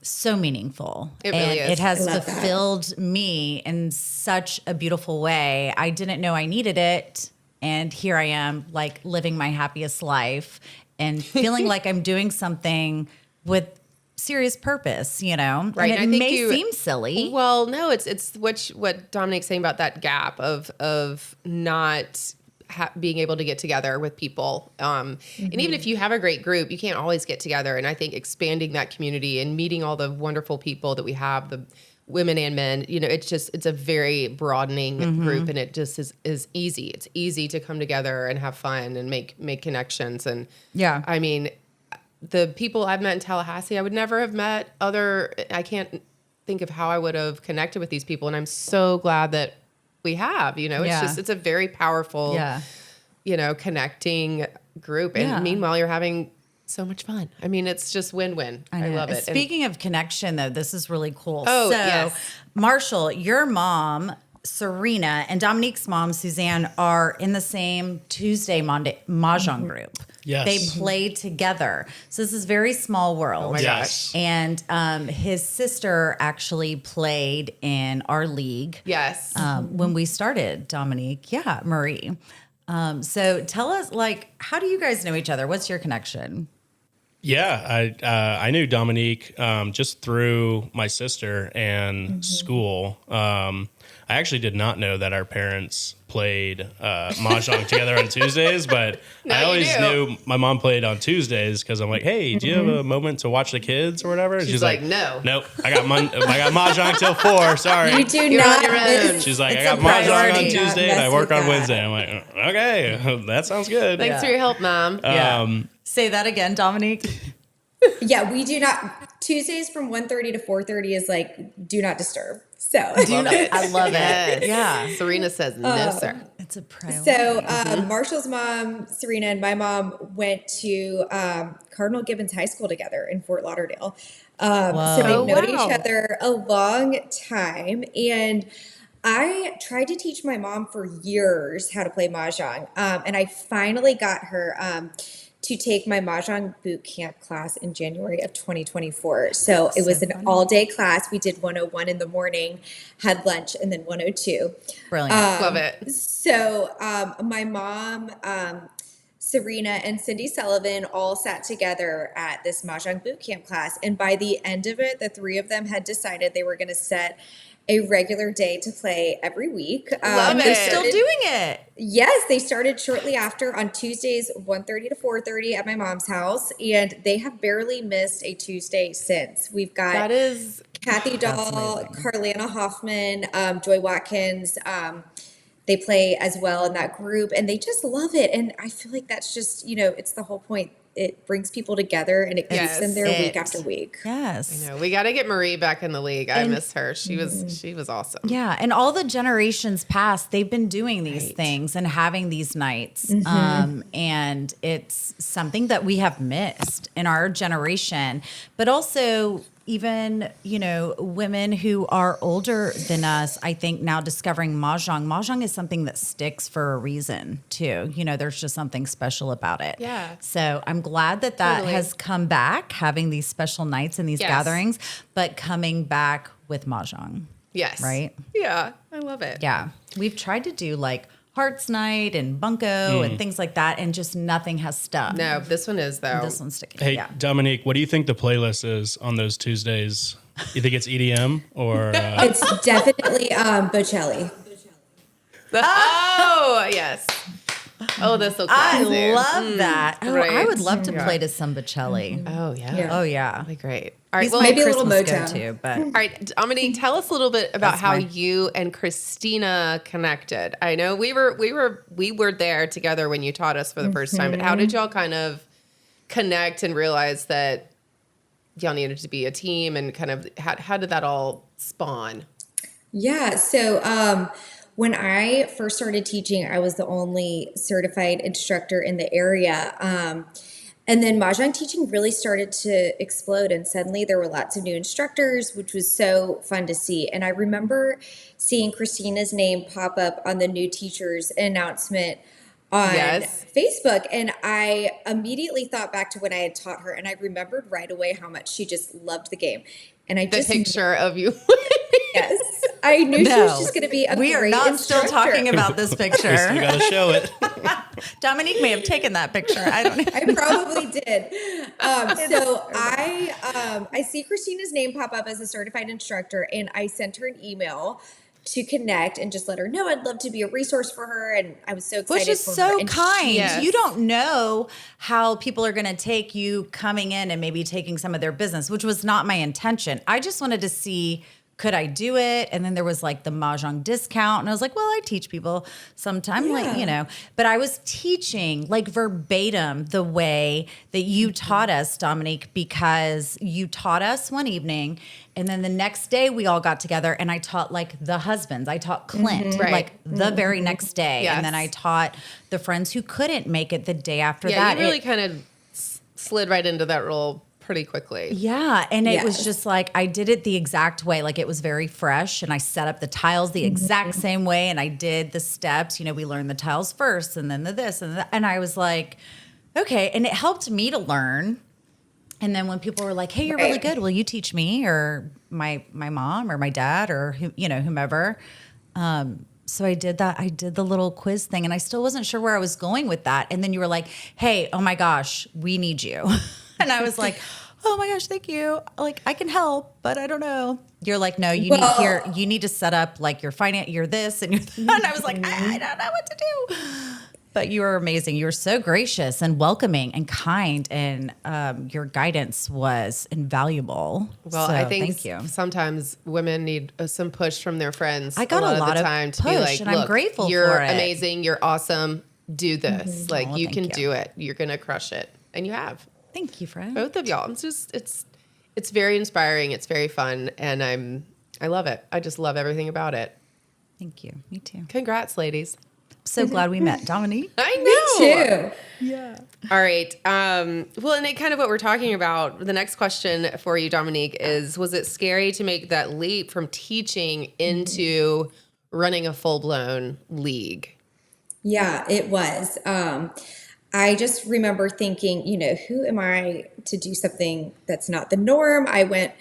so meaningful. It really is. It has fulfilled me in such a beautiful way. I didn't know I needed it. And here I am, like living my happiest life and feeling like I'm doing something with serious purpose, you know? Right. And it may seem silly. Well, no, it's what Dominique's saying about that gap of not being able to get together with people. And even if you have a great group, you can't always get together. And I think expanding that community and meeting all the wonderful people that we have, the women and men, you know, it's a very broadening group, and it just is easy. It's easy to come together and have fun and make connections. And I mean, the people I've met in Tallahassee, I would never have met I can't think of how I would have connected with these people. And I'm so glad that we have, you know, it's a very powerful, you know, connecting group. And meanwhile, you're having so much fun. I mean, it's just win-win. I love it. Speaking of connection, though, this is really cool. Oh, so, yes. Marshall, your mom, Serena, and Dominique's mom, Suzanne, are in the same Tuesday Mahjong group. Yes. They play together. So this is very small world. Oh my gosh. And his sister actually played in our league. Yes. When we started, Dominique. Yeah, Marie. So tell us, like, how do you guys know each other? What's your connection? Yeah, I knew Dominique just through my sister and school. I actually did not know that our parents played Mahjong together on Tuesdays, but I always knew my mom played on Tuesdays because I'm like, hey, do you have a moment to watch the kids or whatever? And She's like, no. Nope, I got Mahjong till 4, sorry. You do You're not. on your own. She's like, I It's got a Mahjong on priority. Tuesday and I work on Wednesday. I'm like, okay, that sounds good. Thanks for your help, Mom. Say that again, Dominique. Yeah, we do not. Tuesdays from 1:30 to 4:30 is like do not disturb. So I love Yes. it. Yeah. Serena says no, sir. It's a priority. So Marshall's mom, Serena, and my mom went to Cardinal Gibbons High School together in Fort Lauderdale. So they've known each other a long time. And I tried to teach my mom for years how to play Mahjong. And I finally got her to take my Mahjong boot camp class in January of 2024. So it was an all-day class. We did 101 in the morning, had lunch, and then 102. Brilliant. Love it. So my mom, Serena, and Cindy Sullivan all sat together at this Mahjong boot camp class. And by the end of it, the three of them had decided they were going to set a regular day to play every week. Love They're it. still doing it. Yes, they started shortly after on Tuesdays, 1:30 to 4:30 at my mom's house, and they have barely missed a Tuesday since. We've got That is Kathy Dahl, Carlana Hoffman, Joy Watkins. They play as well in that group, and they just love it. And I feel like that's just, it's the whole point. It brings people together, and it keeps them there week after week. Yes. I know. We got to get Marie back in the league. I miss her. She was awesome. Yeah, and all the generations past, they've been doing these things and having these nights. And it's something that we have missed in our generation, but also even, women who are older than us, I think now discovering Mahjong. Mahjong is something that sticks for a reason too. There's just something special about it. Yeah. So I'm glad that Totally. has come back, having these special nights and these gatherings, but coming back with Mahjong. Yes. Right? Yeah. I love it. Yeah. We've tried to do like Hearts Night and Bunko and things like that, and just nothing has stuck. No, this one is though. This one's sticking. Hey, Yeah. Dominique, what do you think the playlist is on those Tuesdays? You think it's EDM or? It's definitely Bocelli. Oh, yes. Oh, this will I classy. love that. Oh, I right. would love to play to some Bocelli. Oh, yeah. Yeah. Oh, yeah. That'd be great. All right. He's Well, my maybe a little Christmas Motown. go-to, but all right, Dominique, tell us a little bit about That's how fine. you and Christina connected. I know we were there together when you taught us for the first time, but how did y'all kind of connect and realize that y'all needed to be a team, and kind of how did that all spawn? Yeah. So when I first started teaching, I was the only certified instructor in the area. And then Mahjong teaching really started to explode, and suddenly there were lots of new instructors, which was so fun to see. And I remember seeing Christina's name pop up on the new teachers announcement on Facebook, and I immediately thought back to when I had taught her, and I remembered right away how much she just loved the game. And I The just picture of you. yes, I knew she was just going to be a we are great not instructor. still talking about this You picture. got to show it. Dominique may have taken that picture. I don't know. I probably did. So I see Christina's name pop up as a certified instructor, and I sent her an email to connect and just let her know I'd love to be a resource for her. And I was so excited Which is for her. so And kind. Yes. You don't know how people are going to take you coming in and maybe taking some of their business, which was not my intention. I just wanted to see, could I do it? And then there was like the Mahjong discount. And I was like, well, I teach people sometime, but I was teaching like verbatim the way that you taught us, Dominique, because you taught us one evening. And then the next day we all got together and I taught like the husbands. I taught Clint Right. like the very next day. Yes. And then I taught the friends who couldn't make it the day after Yeah, that. you really kind of slid right into that role pretty quickly. Yeah. And it was Yes. just like, I did it the exact way. Like it was very fresh and I set up the tiles the exact same way. And I did the steps, we learned the tiles first and then the this and that. And I was like, okay. And it helped me to learn. And then when people were like, hey, you're really good. Will you teach me or my mom or my dad or whomever. So I did that. I did the little quiz thing and I still wasn't sure where I was going with that. And then you were like, hey, oh my gosh, we need you. And I was like, oh my gosh, thank you. Like I can help, but I don't know. You're like, no, you need to set up like your finance, your this and your that. And I was like, I don't know what to do. But you were amazing. You were so gracious and welcoming and kind, and your guidance was invaluable. Well, So, I think thank you. sometimes women need some push from their friends. I got a lot of the of time to be push, like, and I'm look, grateful you're for it. amazing, you're awesome, do this. Like Oh, you thank can you. do it. You're gonna crush it, and you have. Thank you, friend. Both of y'all. It's very inspiring. It's very fun, and I love it. I just love everything about it. Thank you. Me too. Congrats, ladies. So glad we met, Dominique. I Me know. too. All right. Well, and it kind of what we're talking about. The next question for you, Dominique, is: was it scary to make that leap from teaching into running a full-blown league? Yeah, it was. I just remember thinking, who am I to do something that's not the norm? I went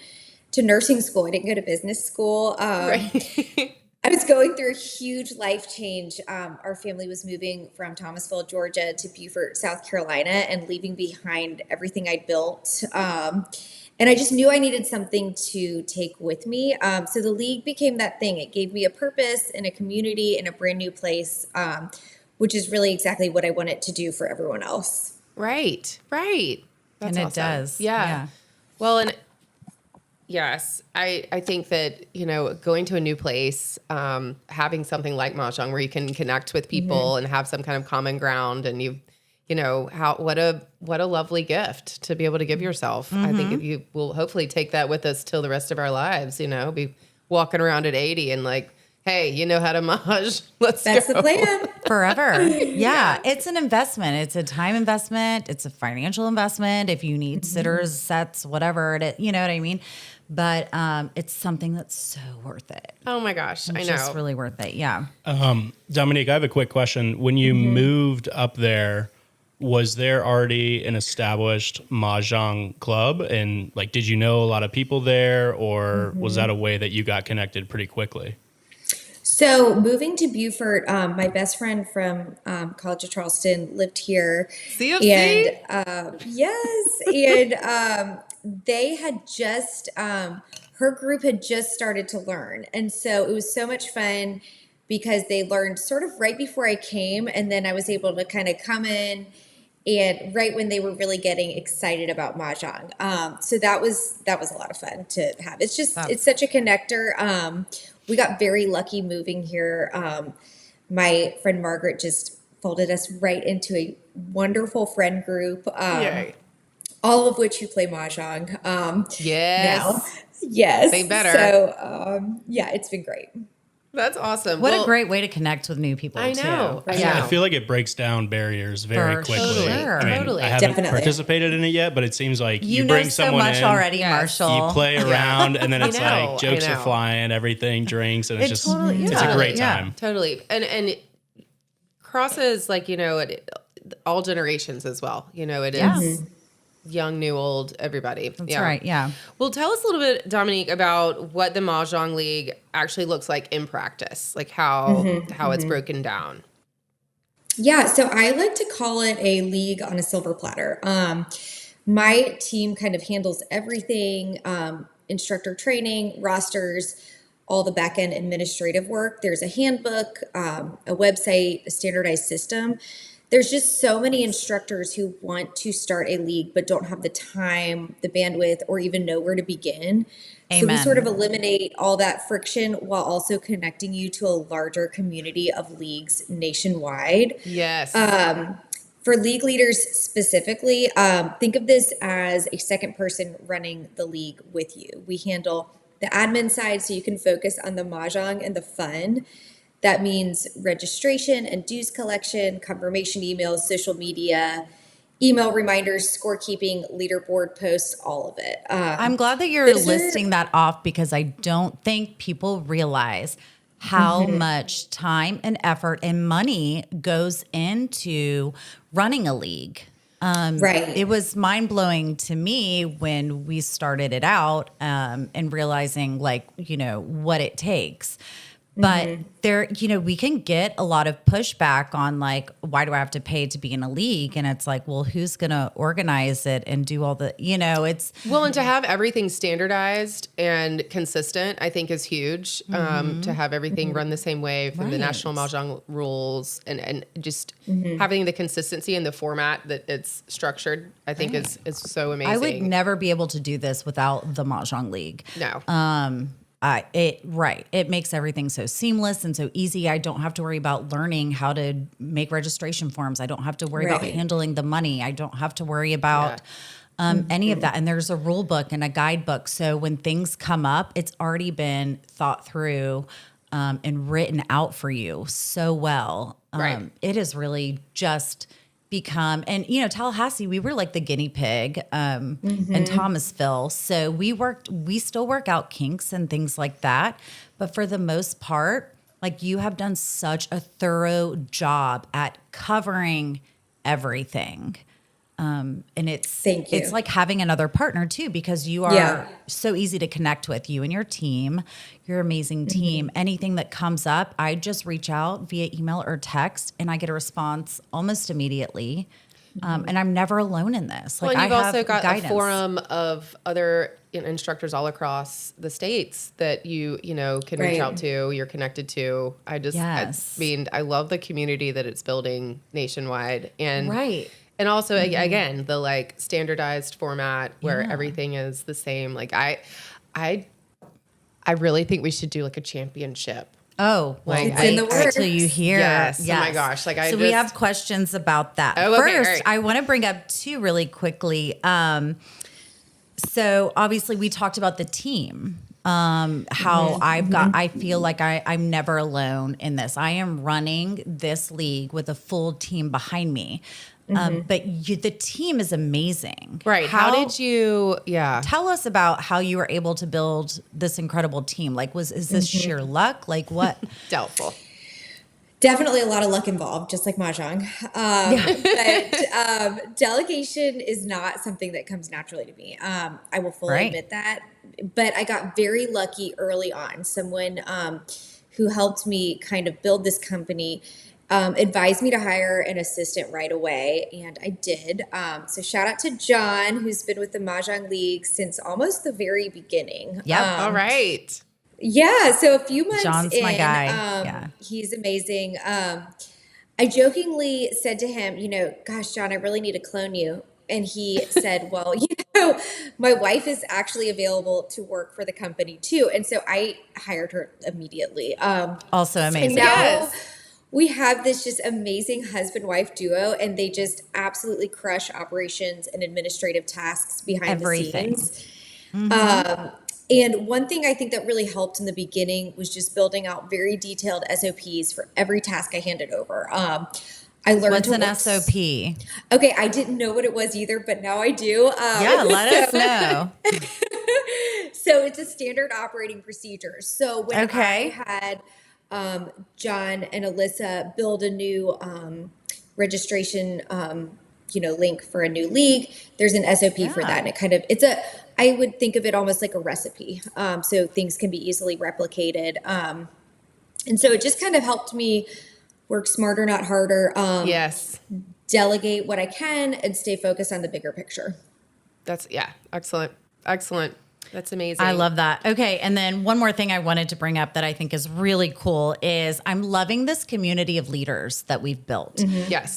to nursing school. I didn't go to business school. Right. I was going through a huge life change. Our family was moving from Thomasville, Georgia to Beaufort, South Carolina, and leaving behind everything I'd built. And I just knew I needed something to take with me. So the league became that thing. It gave me a purpose and a community in a brand new place, which is really exactly what I want it to do for everyone else. Right. That's and it awesome. does. Yeah. Well, and yes, I think that, going to a new place, having something like Mahjong where you can connect with people and have some kind of common ground, and what a lovely gift to be able to give yourself. I think you will hopefully take that with us till the rest of our lives, be walking around at 80 and like, hey, you know how to Maj. That's the plan. Forever. Yeah. It's an investment. It's a time investment. It's a financial investment. If you need sitters, sets, whatever, you know what I mean? But it's something that's so worth it. Oh my gosh, I know. It's just really worth it. Yeah. Dominique, I have a quick question. When you moved up there, was there already an established Mahjong club? And like, did you know a lot of people there, or was that a way that you got connected pretty quickly? So moving to Beaufort, my best friend from College of Charleston lived here. CFC? And yes, and they had just, her group had just started to learn. And so it was so much fun because they learned sort of right before I came. And then I was able to kind of come in and right when they were really getting excited about Mahjong. So that was a lot of fun to have. It's just, it's such a connector. We got very lucky moving here. My friend Margaret just folded us right into a wonderful friend group, all of which who play Mahjong. Yes. Now. Yes. They better. So, it's been great. That's awesome. What a great way to connect with new people, I know. too. Yeah. I feel like it breaks down barriers very quickly. Sure. Totally. I haven't Definitely. participated in it yet, but it seems like you know bring so someone much in, already, Yes. Marshall. you play around, and then it's know, like jokes I are know. flying, everything, drinks, and it's just totally it's is. a great Yeah. time. Totally. And it crosses all generations as well. It is young, new, old, everybody. That's right. Yeah. Well, tell us a little bit, Dominique, about what the Mahjong League actually looks like in practice, like how it's broken down. Yeah, so I like to call it a league on a silver platter. My team kind of handles everything, instructor training, rosters, all the back end administrative work. There's a handbook, a website, a standardized system. There's just so many instructors who want to start a league but don't have the time, the bandwidth, or even know where to begin. So we Amen. sort of eliminate all that friction while also connecting you to a larger community of leagues nationwide. Yes. For league leaders specifically, think of this as a second person running the league with you. We handle the admin side so you can focus on the Mahjong and the fun. That means registration and dues collection, confirmation emails, social media, email reminders, scorekeeping, leaderboard posts, all of it. I'm glad that you're listing that off because I don't think people realize how much time and effort and money goes into running a league. Right. It was mind blowing to me when we started it out and realizing what it takes. But there, we can get a lot of pushback on why do I have to pay to be in a league? And it's like, well, who's going to organize it and do all the, it's. Well, and to have everything standardized and consistent, I think is huge. To have everything run the same way from the National Mahjong rules and just having the consistency in the format that it's structured, I think is so amazing. I would never be able to do this without the Mahjong League. No. It makes everything so seamless and so easy. I don't have to worry about learning how to make registration forms. I don't have to worry about handling the money. I don't have to worry about any of that. And there's a rule book and a guidebook. So when things come up, it's already been thought through and written out for you so well. It is really just become, and Tallahassee, we were like the guinea pig, and Thomasville. So we still work out kinks and things like that. But for the most part, you have done such a thorough job at covering everything. And Thank you. it's like having another partner too, because you are so easy to connect with, you and your team, your amazing team. Anything that comes up, I just reach out via email or text and I get a response almost immediately. And I'm never alone in this. Well, and you've also got guidance. a forum of other instructors all across the states that you can reach out to, you're connected to. I love the community that it's building nationwide. And and also, again, the like standardized format where everything is the same. Like I really think we should do like a championship. Oh, well, it's in the works. Till you hear. Yes. Oh my gosh. Like we have questions about that. Oh, okay, First, right. I want to bring up two really quickly. So obviously we talked about the team. How I feel like I'm never alone in this. I am running this league with a full team behind me. But the team is amazing. Right. How did you, tell us about how you were able to build this incredible team? Like, is this sheer luck? Like what? Doubtful. Definitely a lot of luck involved, just like Mahjong. But delegation is not something that comes naturally to me. I will fully admit that. But I got very lucky early on. Someone who helped me kind of build this company advised me to hire an assistant right away, and I did. So shout out to John, who's been with the Mahjong League since almost the very beginning. Yep. All right. Yeah, so a few months John's in, my guy. He's amazing. I jokingly said to him, gosh, John, I really need to clone you. And he said, well, my wife is actually available to work for the company too. And so I hired her immediately. Also amazing. And now we have this just amazing husband-wife duo, and they just absolutely crush operations and administrative tasks behind the scenes. And one thing I think that really helped in the beginning was just building out very detailed SOPs for every task I handed over. I learned What's an SOP? Okay, I didn't know what it was either, but now I do. Let us know. So it's a standard operating procedure. So when I had John and Alyssa build a new registration link for a new league, there's an SOP for that. And I would think of it almost like a recipe. So things can be easily replicated. And so it just kind of helped me work smarter, not harder. Delegate what I can and stay focused on the bigger picture. That's excellent. Excellent. That's amazing. I love that. Okay. And then one more thing I wanted to bring up that I think is really cool is I'm loving this community of leaders that we've built. Yes.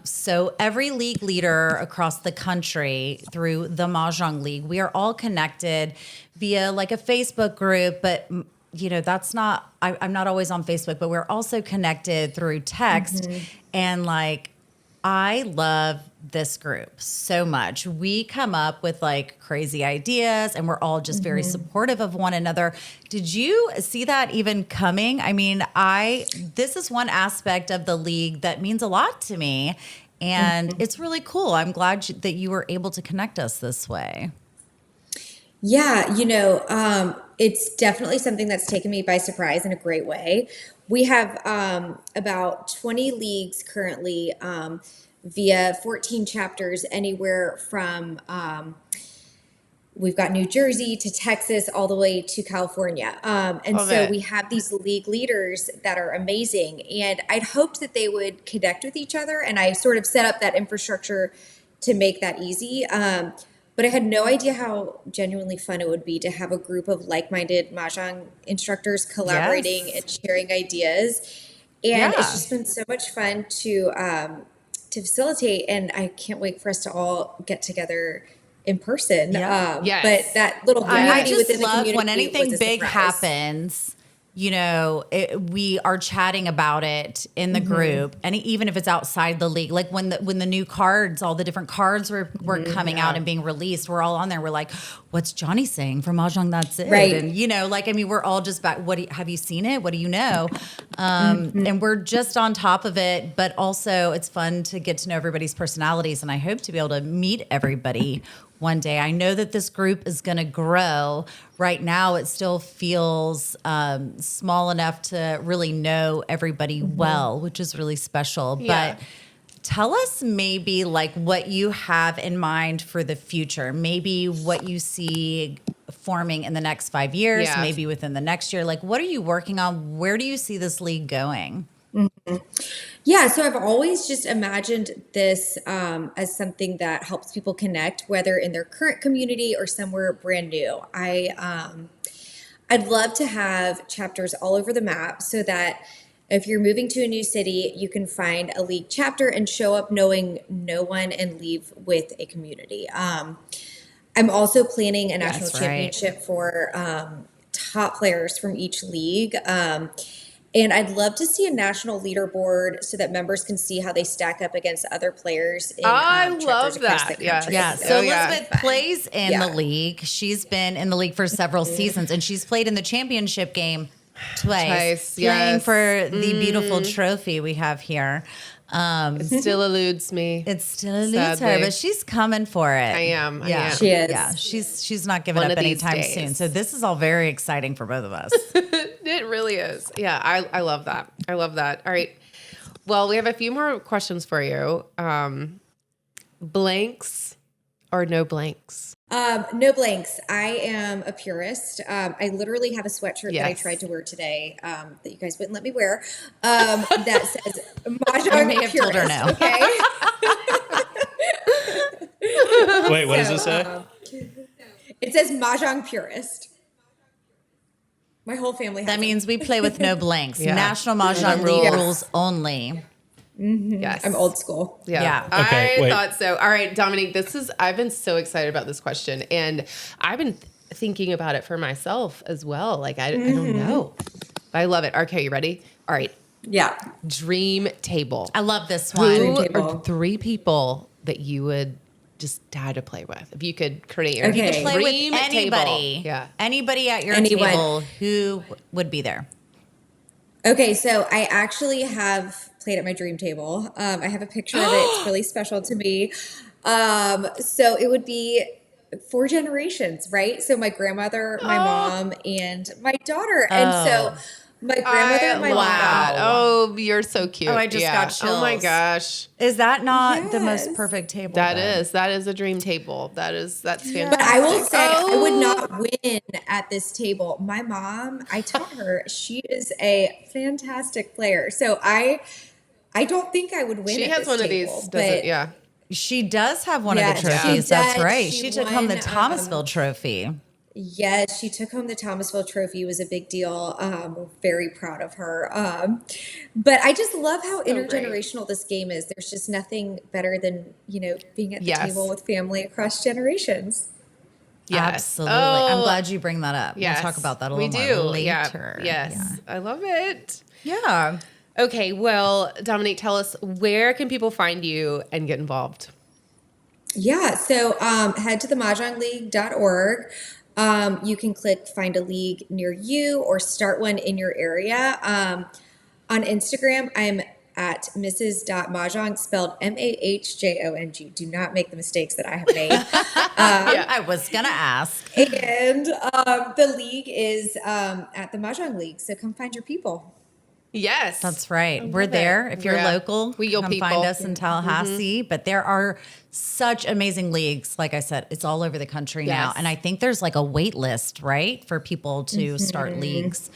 So every league leader across the country through the Mahjong League, we are all connected via like a Facebook group, but that's not, I'm not always on Facebook, but we're also connected through text. And like, I love this group so much. We come up with like crazy ideas and we're all just very supportive of one another. Did you see that even coming? I mean, this is one aspect of the league that means a lot to me, and it's really cool. I'm glad that you were able to connect us this way. Yeah, it's definitely something that's taken me by surprise in a great way. We have about 20 leagues currently via 14 chapters anywhere from we've got New Jersey to Texas all the way to California. So we have these league leaders that are amazing. And I'd hoped that they would connect with each other. And I sort of set up that infrastructure to make that easy. But I had no idea how genuinely fun it would be to have a group of like-minded Mahjong instructors collaborating and sharing ideas. And it's just been so much fun to facilitate. And I can't wait for us to all get together in person. But that little community within the community, when anything big happens, we are chatting about it in the group, and even if it's outside the league, like when the new cards, all the different cards were coming out and being released, we're all on there. We're like, "What's Johnny saying for Mahjong? That's it." Right. And we're all just back. Have you seen it? What do you know? And we're just on top of it. But also, it's fun to get to know everybody's personalities, and I hope to be able to meet everybody one day. I know that this group is going to grow. Right now, it still feels small enough to really know everybody well, which is really special. But Tell us maybe like what you have in mind for the future, maybe what you see forming in the next 5 years, maybe within the next year. Like, what are you working on? Where do you see this league going? Yeah, so I've always just imagined this as something that helps people connect, whether in their current community or somewhere brand new. I'd love to have chapters all over the map so that if you're moving to a new city, you can find a league chapter and show up knowing no one and leave with a community. I'm also planning a national championship for top players from each league. And I'd love to see a national leaderboard so that members can see how they stack up against other players. I love that. Yeah. So Elizabeth plays in the league. She's been in the league for several seasons, and she's played in the championship game twice playing for the beautiful trophy we have here. It still eludes me. It still eludes her, but she's coming for it. I am. She is. Yeah, she's not giving up anytime soon. So this is all very exciting for both of us. It really is. Yeah, I love that. I love that. All right. Well, we have a few more questions for you. Blanks or no blanks? No blanks. I am a purist. I literally have a sweatshirt that I tried to wear today that you guys wouldn't let me wear that says Mahjong I may have purist. told her no. Okay. Wait, what does it say? It says Mahjong purist. My whole family has That means we play with no blanks. Yeah. National Mahjong League rules only. Yes. I'm old school. Yeah. Okay, I thought so. All right, Dominique, I've been so excited about this question, and I've been thinking about it for myself as well. Like, I don't know. But I love it. Okay, you ready? All right. Yeah. Dream table. I love this one. Who are 3 people that you would just die to play with? If you could create your Okay. You could play dream with anybody. table. Yeah. Anybody at your Anyone. table who would be there. Okay, so I actually have played at my dream table. I have a picture of it. It's really special to me. So it would be 4 generations, right? So my grandmother, my mom, and my daughter. And so my grandmother and my mom. Oh, you're so cute. Oh, I just got chills. Oh my gosh. Is that not the most Yes. perfect table? That then? is a dream table. That's fantastic. But I will say I would not win at this table. My mom, I taught her, she is a fantastic player. So I don't think I would win. She at has this one of table, these, but doesn't yeah. She does have one of Yes, the she trophies. That's does. right. She She took home the won, Thomasville trophy. Yes, she took home the Thomasville trophy. It was a big deal. We're very proud of her. But I just love how intergenerational this game is. There's just nothing better than, being at the table with family across generations. Yes. Absolutely. I'm glad you bring that up. Yes. We'll talk about that a little more later. Yeah. Yes. Yeah. I love it. Yeah. Okay, well, Dominique, tell us, where can people find you and get involved? Yeah, so head to the mahjongleague.org. You can click find a league near you or start one in your area. On Instagram, I'm at Mrs.Mahjong, spelled Mahjong. Do not make the mistakes that I have made. I was going to ask. And the league is at the Mahjong League, so come find your people. Yes. That's right. We're there. If you're local, your come people. find us in Tallahassee. But there are such amazing leagues. Like I said, it's all over the country now. And I think there's like a wait list, right, for people to start leagues.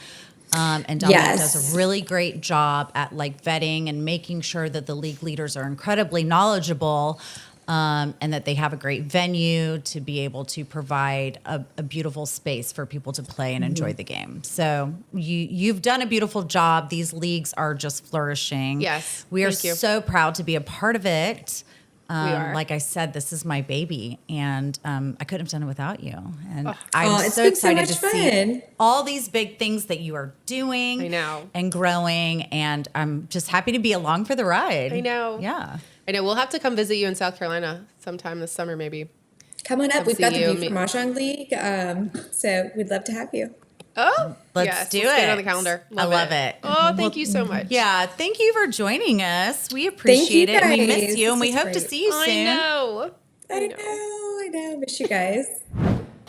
And Dominique does a really great job at like vetting and making sure that the league leaders are incredibly knowledgeable. And that they have a great venue to be able to provide a beautiful space for people to play and enjoy the game. So you've done a beautiful job. These leagues are just flourishing. Yes. We are Thank you. so proud to be a part of it. We are. Like I said, this is my baby, and I couldn't have done it without you. And I'm it's so been so excited much to see fun. all these big things that you are doing I know. and growing. And I'm just happy to be along for the ride. I know. Yeah. I know. We'll have to come visit you in South Carolina sometime this summer, maybe. Come on up. Come We've got see the you. View from Mahjong League, so we'd love to have you. Oh, Let's do Get it. it on the calendar. I love it. Oh, thank you so much. Yeah, thank you for joining us. We appreciate it. And we miss guys. you, and This we is hope to great. see you soon. I know. I know. Miss you guys.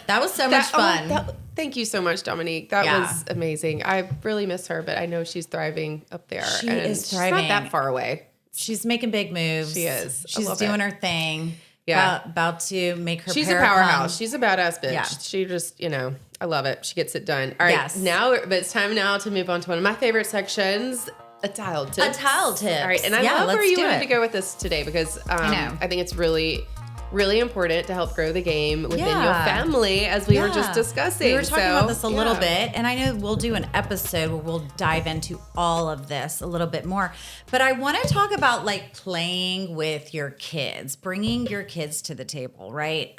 That was so much fun. Thank you so much, Dominique. That Yeah. was amazing. I really miss her, but I know she's thriving up there. She and is she's thriving. not that far away. She's making big moves. She is. She's doing her thing. Yeah. About to make her She's a pair powerhouse. She's a badass bitch. Yeah. She just, I love it. She gets it done. All right. Yes. But it's time now to move on to one of my favorite sections, a tile tip. A tile tip. All right. And I love where you wanted to go with this today because I think it's really, really important to help grow the game within your family, as we were just discussing. We were talking about this a little bit, and I know we'll do an episode where we'll dive into all of this a little bit more. But I want to talk about like playing with your kids, bringing your kids to the table, right?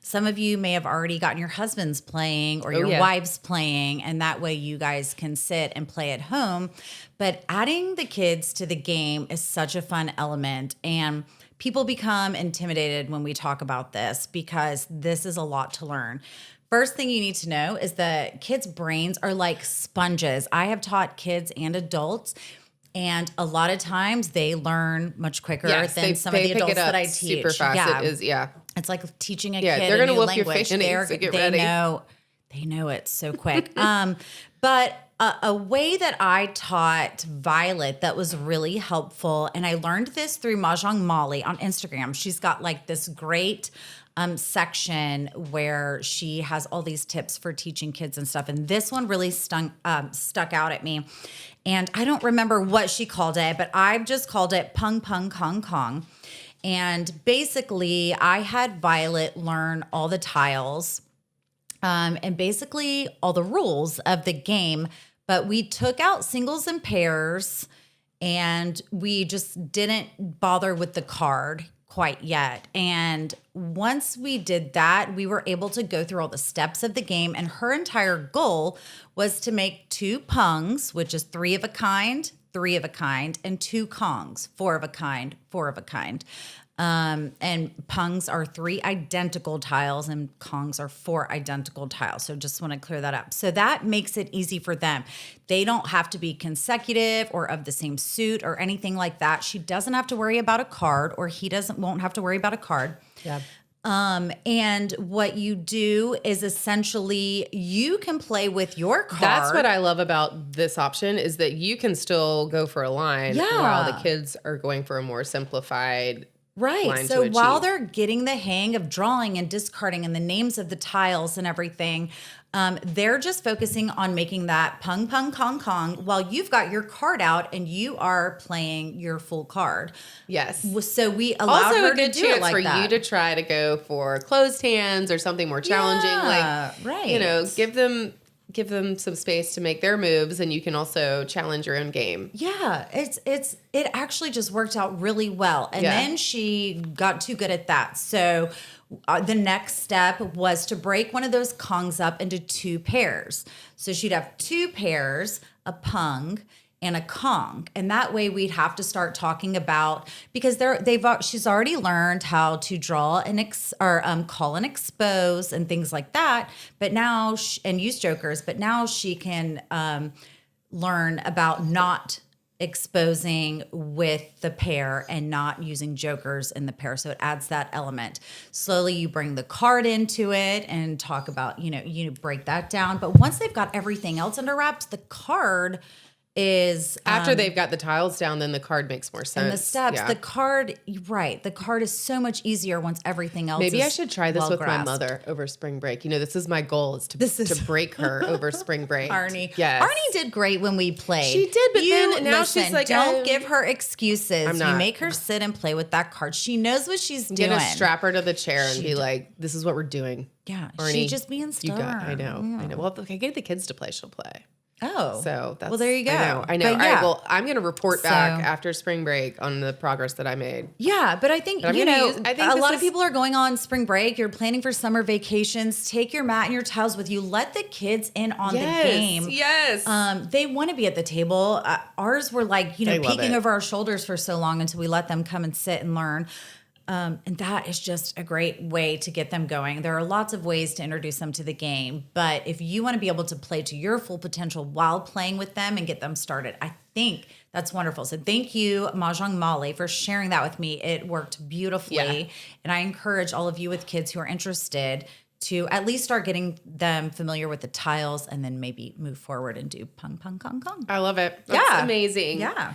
Some of you may have already gotten your husbands playing or your wives playing, and that way you guys can sit and play at home. But adding the kids to the game is such a fun element, and people become intimidated when we talk about this because this is a lot to learn. First thing you need to know is that kids' brains are like sponges. I have taught kids and adults, and a lot of times they learn much quicker than some of the adults that I teach. Super fast. It's like teaching a kid they're gonna a new whoop language. Your face, so get ready. They know it so quick. But a way that I taught Violet that was really helpful, and I learned this through Mahjong Molly on Instagram. She's got like this great section where she has all these tips for teaching kids and stuff. And this one really stuck out at me. And I don't remember what she called it, but I've just called it Pung Pung Kong Kong. And basically, I had Violet learn all the tiles and basically all the rules of the game. But we took out singles and pairs, and we just didn't bother with the card quite yet. And once we did that, we were able to go through all the steps of the game. And her entire goal was to make 2 pungs, which is 3 of a kind, 3 of a kind, and 2 kongs, 4 of a kind, 4 of a kind. And pungs are 3 identical tiles and kongs are 4 identical tiles. So just want to clear that up. So that makes it easy for them. They don't have to be consecutive or of the same suit or anything like that. She doesn't have to worry about a card, or he won't have to worry about a card. Yeah. And what you do is essentially you can play with your card. That's what I love about this option, is that you can still go for a line while the kids are going for a more simplified line. So while they're getting the hang of drawing and discarding and the names of the tiles and everything, they're just focusing on making that pung pung kong kong while you've got your card out and you are playing your full card. Yes. So we allowed also her a good to do chance it like for that. you to try to go for closed hands or something more challenging. Give them some space to make their moves, and you can also challenge your own game. Yeah, it actually just worked out really well. And then she got too good at that. So the next step was to break one of those kongs up into 2 pairs. So she'd have 2 pairs, a pung and a kong. And that way we'd have to start talking about, because she's already learned how to draw and call and expose and things like that. But now, and use jokers, but now she can learn about not exposing with the pair and not using jokers in the pair. So it adds that element. Slowly you bring the card into it and talk about, you break that down. But once they've got everything else under wraps, the card is after they've got the tiles down, then the card makes more sense. And the steps, the card is so much easier once everything else. Maybe I should try this with my mother over spring break. This is my goal, is to break her over spring break. Arnie, yes, Arnie did great when we played. She did, but then now she's like, don't give her excuses. I'm not. You make her sit and play with that card. She knows what she's doing. Gonna strap her to the chair and be like, "This is what we're doing." Yeah, Arnie, she's just being stubborn. I know. Well, if I get the kids to play, she'll play. Oh, so that's, well, there you go. I know. All right, well, I'm going to report back after spring break on the progress that I made. Yeah, but I think, I think a lot of people are going on spring break. You're planning for summer vacations. Take your mat and your tiles with you. Let the kids in on the game. Yes. They want to be at the table. Ours were like, peeking over our shoulders for so long until we let them come and sit and learn. And that is just a great way to get them going. There are lots of ways to introduce them to the game, but if you want to be able to play to your full potential while playing with them and get them started, I think that's wonderful. So thank you, Mahjong Molly, for sharing that with me. It worked beautifully. And I encourage all of you with kids who are interested to at least start getting them familiar with the tiles and then maybe move forward and do pung, pung, kong, kong. I love it. That's amazing. Yeah.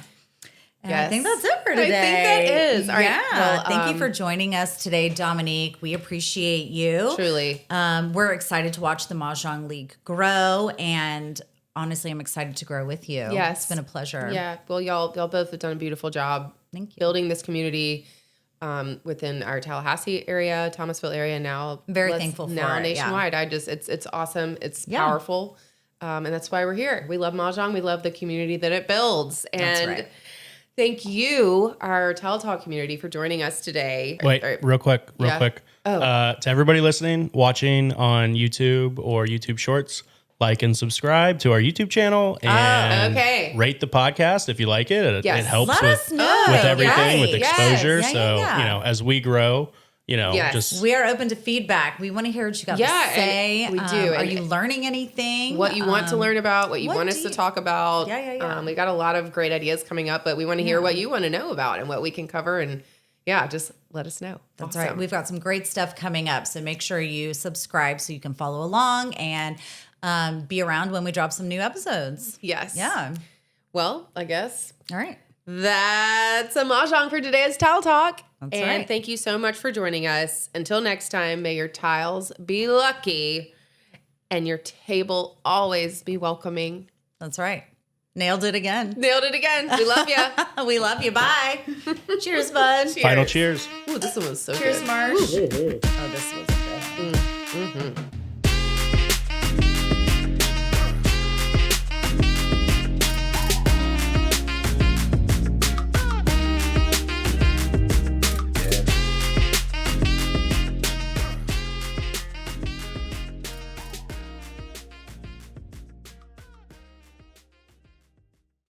And I think that's it for today. I think that is. All right. Yeah. Well, thank you for joining us today, Dominique. We appreciate you. Truly. We're excited to watch the Mahjong League grow, and honestly, I'm excited to grow with you. Yes. It's been a pleasure. Yeah. Well, y'all both have done a beautiful job. Thank you. Building this community within our Tallahassee area, Thomasville area. Now, Very thankful for now it, nationwide. It's awesome. It's powerful, and that's why we're here. We love Mahjong. We love the community that it builds. And That's right. thank you, our Teletalk community, for joining us today. Wait, real quick. Oh. To everybody listening, watching on YouTube or YouTube Shorts, like and subscribe to our YouTube channel and rate the podcast if you like it. Yes. It helps Let us know. with everything, with Yes. exposure. Yeah, So, yeah. as we grow, just We are open to feedback. We want to hear what you got to say. we do. Are And you learning anything? what you want to learn about, what you want us to talk about. Yeah. We got a lot of great ideas coming up, but we want to hear what you want to know about and what we can cover. And just let us know. That's Awesome. right. We've got some great stuff coming up. So make sure you subscribe so you can follow along and be around when we drop some new episodes. Yes. Yeah. Well, I guess All right. that's a Mahjong for today's Tile Talk. That's and right. thank you so much for joining us. Until next time, may your tiles be lucky and your table always be welcoming. That's right. Nailed it again. Nailed it again. We love you. We love you. Bye. Cheers, bud. final cheers. Ooh, this one was so Cheers, good. Marsh. Oh, this was good. Mm-hmm.